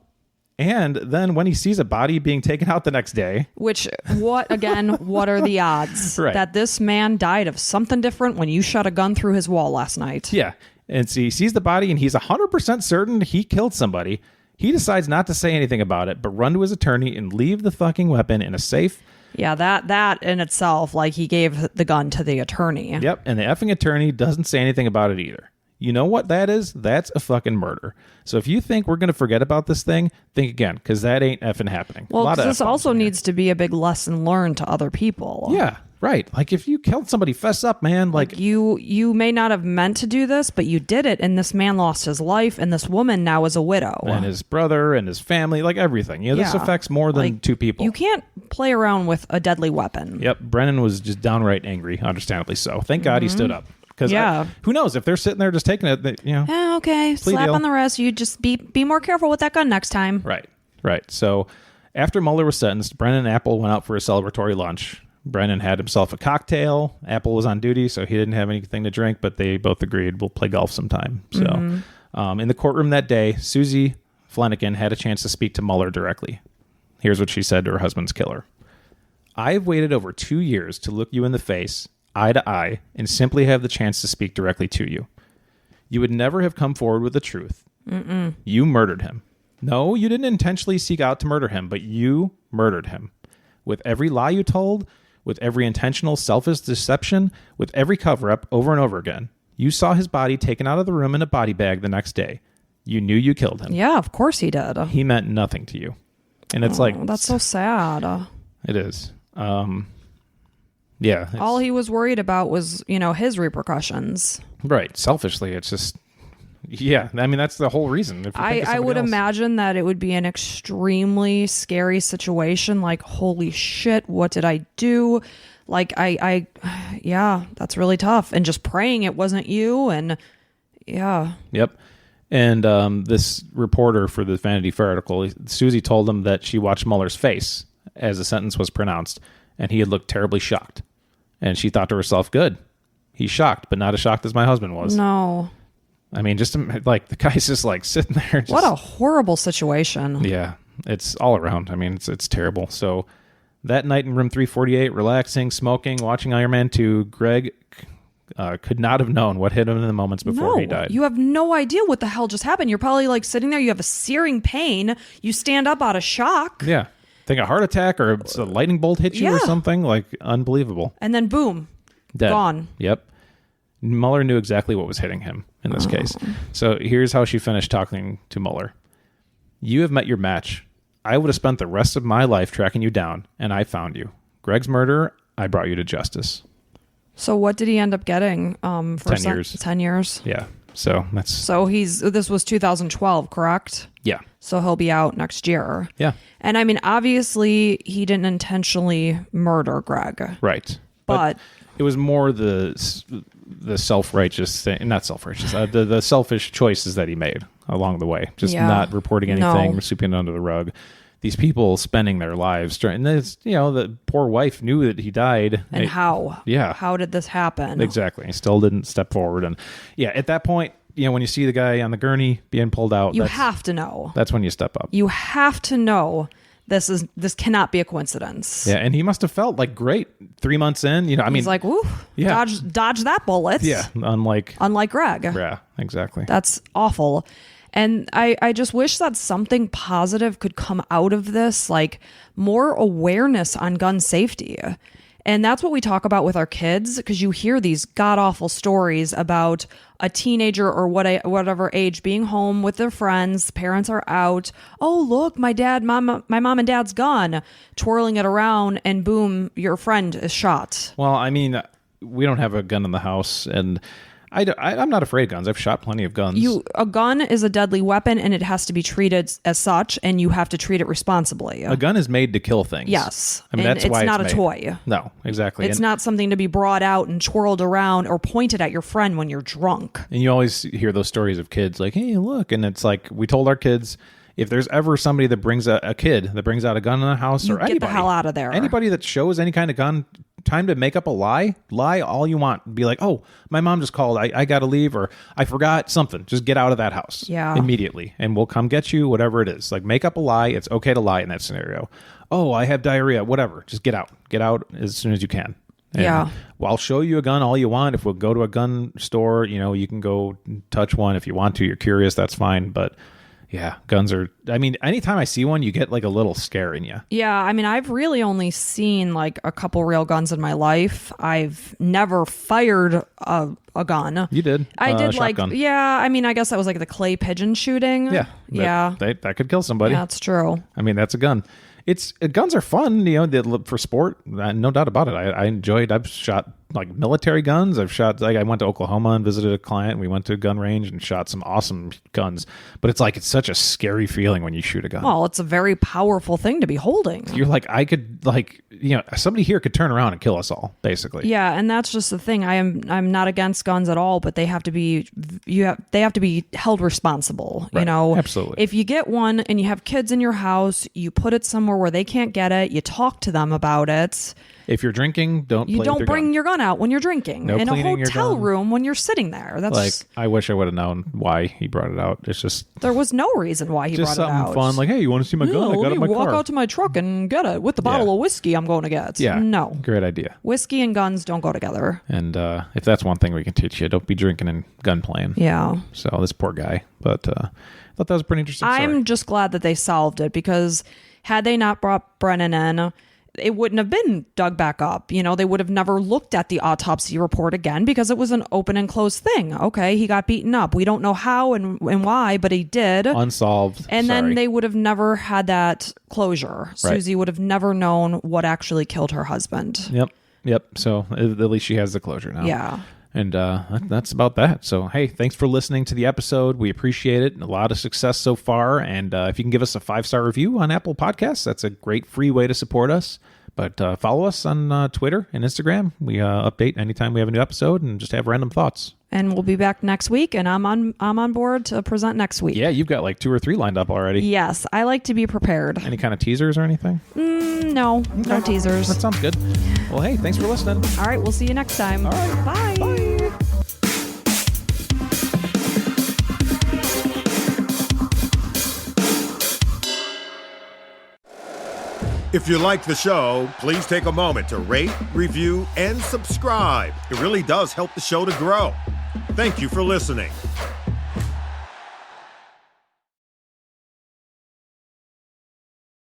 And then when he sees a body being taken out the next day.
Which, what are the odds that this man died of something different when you shot a gun through his wall last night?
Yeah. And so he sees the body and he's 100% certain he killed somebody. He decides not to say anything about it, but run to his attorney and leave the fucking weapon in a safe.
Yeah, that in itself, like he gave the gun to the attorney.
Yep. And the effing attorney doesn't say anything about it either. You know what that is? That's a fucking murder. So if you think we're going to forget about this thing, think again, because that ain't effing happening.
Well, this also needs to be a big lesson learned to other people.
Yeah, right. Like if you killed somebody, fess up, man. Like
you may not have meant to do this, but you did it, and this man lost his life, and this woman now is a widow.
And his brother and his family, like everything. This affects more than two people.
You can't play around with a deadly weapon.
Yep. Brennan was just downright angry, understandably so. Thank God he stood up. Because who knows if they're sitting there just taking it,
okay, slap
deal.
on the wrist. You just be more careful with that gun next time.
Right. So after Mueller was sentenced, Brennan and Apple went out for a celebratory lunch. Brennan had himself a cocktail. Apple was on duty, so he didn't have anything to drink, but they both agreed we'll play golf sometime. So in the courtroom that day, Susie Fleniken had a chance to speak to Mueller directly. Here's what she said to her husband's killer. I've waited over 2 years to look you in the face, eye to eye, and simply have the chance to speak directly to you. You would never have come forward with the truth. You murdered him. No, you didn't intentionally seek out to murder him, but you murdered him. With every lie you told, with every intentional selfish deception, with every cover-up over and over again. You saw his body taken out of the room in a body bag the next day. You knew you killed him.
Yeah, of course he did.
He meant nothing to you. And it's
that's so sad.
It is. Yeah.
All he was worried about was, his repercussions.
Right. Selfishly, it's just, yeah. I mean, that's the whole reason. If
I would imagine that it would be an extremely scary situation. Like, holy shit, what did I do? Like, yeah, that's really tough. And just praying it wasn't you. And yeah.
Yep. And this reporter for the Vanity Fair article, Susie told him that she watched Mueller's face as the sentence was pronounced, and he had looked terribly shocked. And she thought to herself, good. He's shocked, but not as shocked as my husband was.
No.
I mean, just like the guy's just like sitting there. Just,
what a horrible situation.
Yeah, it's all around. I mean, it's terrible. So that night in room 348, relaxing, smoking, watching Iron Man 2, Greg could not have known what hit him in the moments before he died.
You have no idea what the hell just happened. You're probably like sitting there. You have a searing pain. You stand up out of shock.
Yeah. Think a heart attack or a lightning bolt hit you or something. Like, unbelievable.
And then boom.
Dead.
Gone.
Yep. Mueller knew exactly what was hitting him in this case. So here's how she finished talking to Mueller. You have met your match. I would have spent the rest of my life tracking you down, and I found you. Greg's murder, I brought you to justice.
So what did he end up getting? For
10 years.
10 years?
Yeah. So that's...
So this was 2012, correct?
Yeah.
So he'll be out next year.
Yeah.
And I mean, obviously, he didn't intentionally murder Greg.
Right.
But
it was more the self-righteous thing, not self-righteous, the selfish choices that he made along the way. Just not reporting anything, sweeping it under the rug. these people spending their lives trying. And this, the poor wife knew that he died.
And how?
Yeah.
How did this happen?
Exactly. He still didn't step forward. And yeah, at that point, when you see the guy on the gurney being pulled out,
you have to know.
That's when you step up.
You have to know this cannot be a coincidence.
Yeah, and he must have felt like great 3 months in. He's
like, "Ooh,
yeah.
dodge that bullet."
Yeah, unlike
Greg.
Yeah, exactly.
That's awful. And I just wish that something positive could come out of this, like more awareness on gun safety. And that's what we talk about with our kids, because you hear these god-awful stories about a teenager or whatever age being home with their friends, parents are out. Oh, look, my mom and dad's gun, twirling it around, and boom, your friend is shot.
Well, we don't have a gun in the house, and I'm not afraid of guns. I've shot plenty of guns.
A gun is a deadly weapon, and it has to be treated as such, and you have to treat it responsibly.
A gun is made to kill things.
Yes.
That's why
it's not
it's
a
made.
toy.
No, exactly.
It's not something to be brought out and twirled around or pointed at your friend when you're drunk.
And you always hear those stories of kids like, hey, look. And it's like, we told our kids, if there's ever somebody that brings a kid that brings out a gun in the house, or anybody,
get the hell out of there.
Anybody that shows any kind of gun, time to make up a lie all you want. Be like, oh, my mom just called, I gotta leave, or I forgot something. Just get out of that house immediately, and we'll come get you, whatever it is. Like, make up a lie. It's okay to lie in that scenario. Oh, I have diarrhea, whatever. Just get out as soon as you can. And I'll show you a gun all you want. If we'll go to a gun store, you can go touch one if you want to. You're curious, that's fine. But yeah, guns are, anytime I see one, you get like a little scare in you.
Yeah, I've really only seen like a couple real guns in my life. I've never fired a gun.
You did?
I did
shotgun.
I guess that was like the clay pigeon shooting.
Yeah. That could kill somebody.
Yeah, that's true.
That's a gun. Guns are fun, for sport. No doubt about it. I've shot like military guns. I went to Oklahoma and visited a client, and we went to a gun range and shot some awesome guns. But it's such a scary feeling when you shoot a gun.
Well, it's a very powerful thing to be holding.
You're like, I could somebody here could turn around and kill us all, basically.
Yeah, and that's just the thing. I'm not against guns at all, but they have to be held responsible.
Right. Absolutely.
If you get one and you have kids in your house, you put it somewhere where they can't get it. You talk to them about it.
If you're drinking, don't
bring your gun out when you're drinking.
No
in a
cleaning your
hotel
gun.
room when you're sitting there. That's
I wish I would have known why he brought it out. It's just
there was no reason why he brought it out.
Just something fun, like, hey, you want to see my gun? I got it in my car.
Walk out to my truck and get it with the bottle of whiskey I'm going to get.
Yeah,
no,
great idea.
Whiskey and guns don't go together.
And if that's one thing we can teach you, don't be drinking and gun playing.
Yeah.
So this poor guy, but I thought that was a pretty interesting story.
I'm just glad that they solved it, because had they not brought Brennan in, it wouldn't have been dug back up. They would have never looked at the autopsy report again, because it was an open and closed thing. Okay, he got beaten up. We don't know how and why, but he did.
Unsolved.
And then they would have never had that closure. Right. Susie would have never known what actually killed her husband.
Yep. So at least she has the closure now.
Yeah.
And that's about that. So, hey, thanks for listening to the episode. We appreciate it. A lot of success so far. And if you can give us a 5-star review on Apple Podcasts, that's a great free way to support us. But follow us on Twitter and Instagram. We update anytime we have a new episode and just have random thoughts.
And we'll be back next week, and I'm on board to present next week.
Yeah, you've got like 2 or 3 lined up already.
Yes, I like to be prepared.
Any kind of teasers or anything?
No, okay. No teasers.
That sounds good. Well, hey, thanks for listening.
All right, we'll see you next time.
All right.
Bye.
Bye.
If you like the show, please take a moment to rate, review, and subscribe. It really does help the show to grow. Thank you for listening.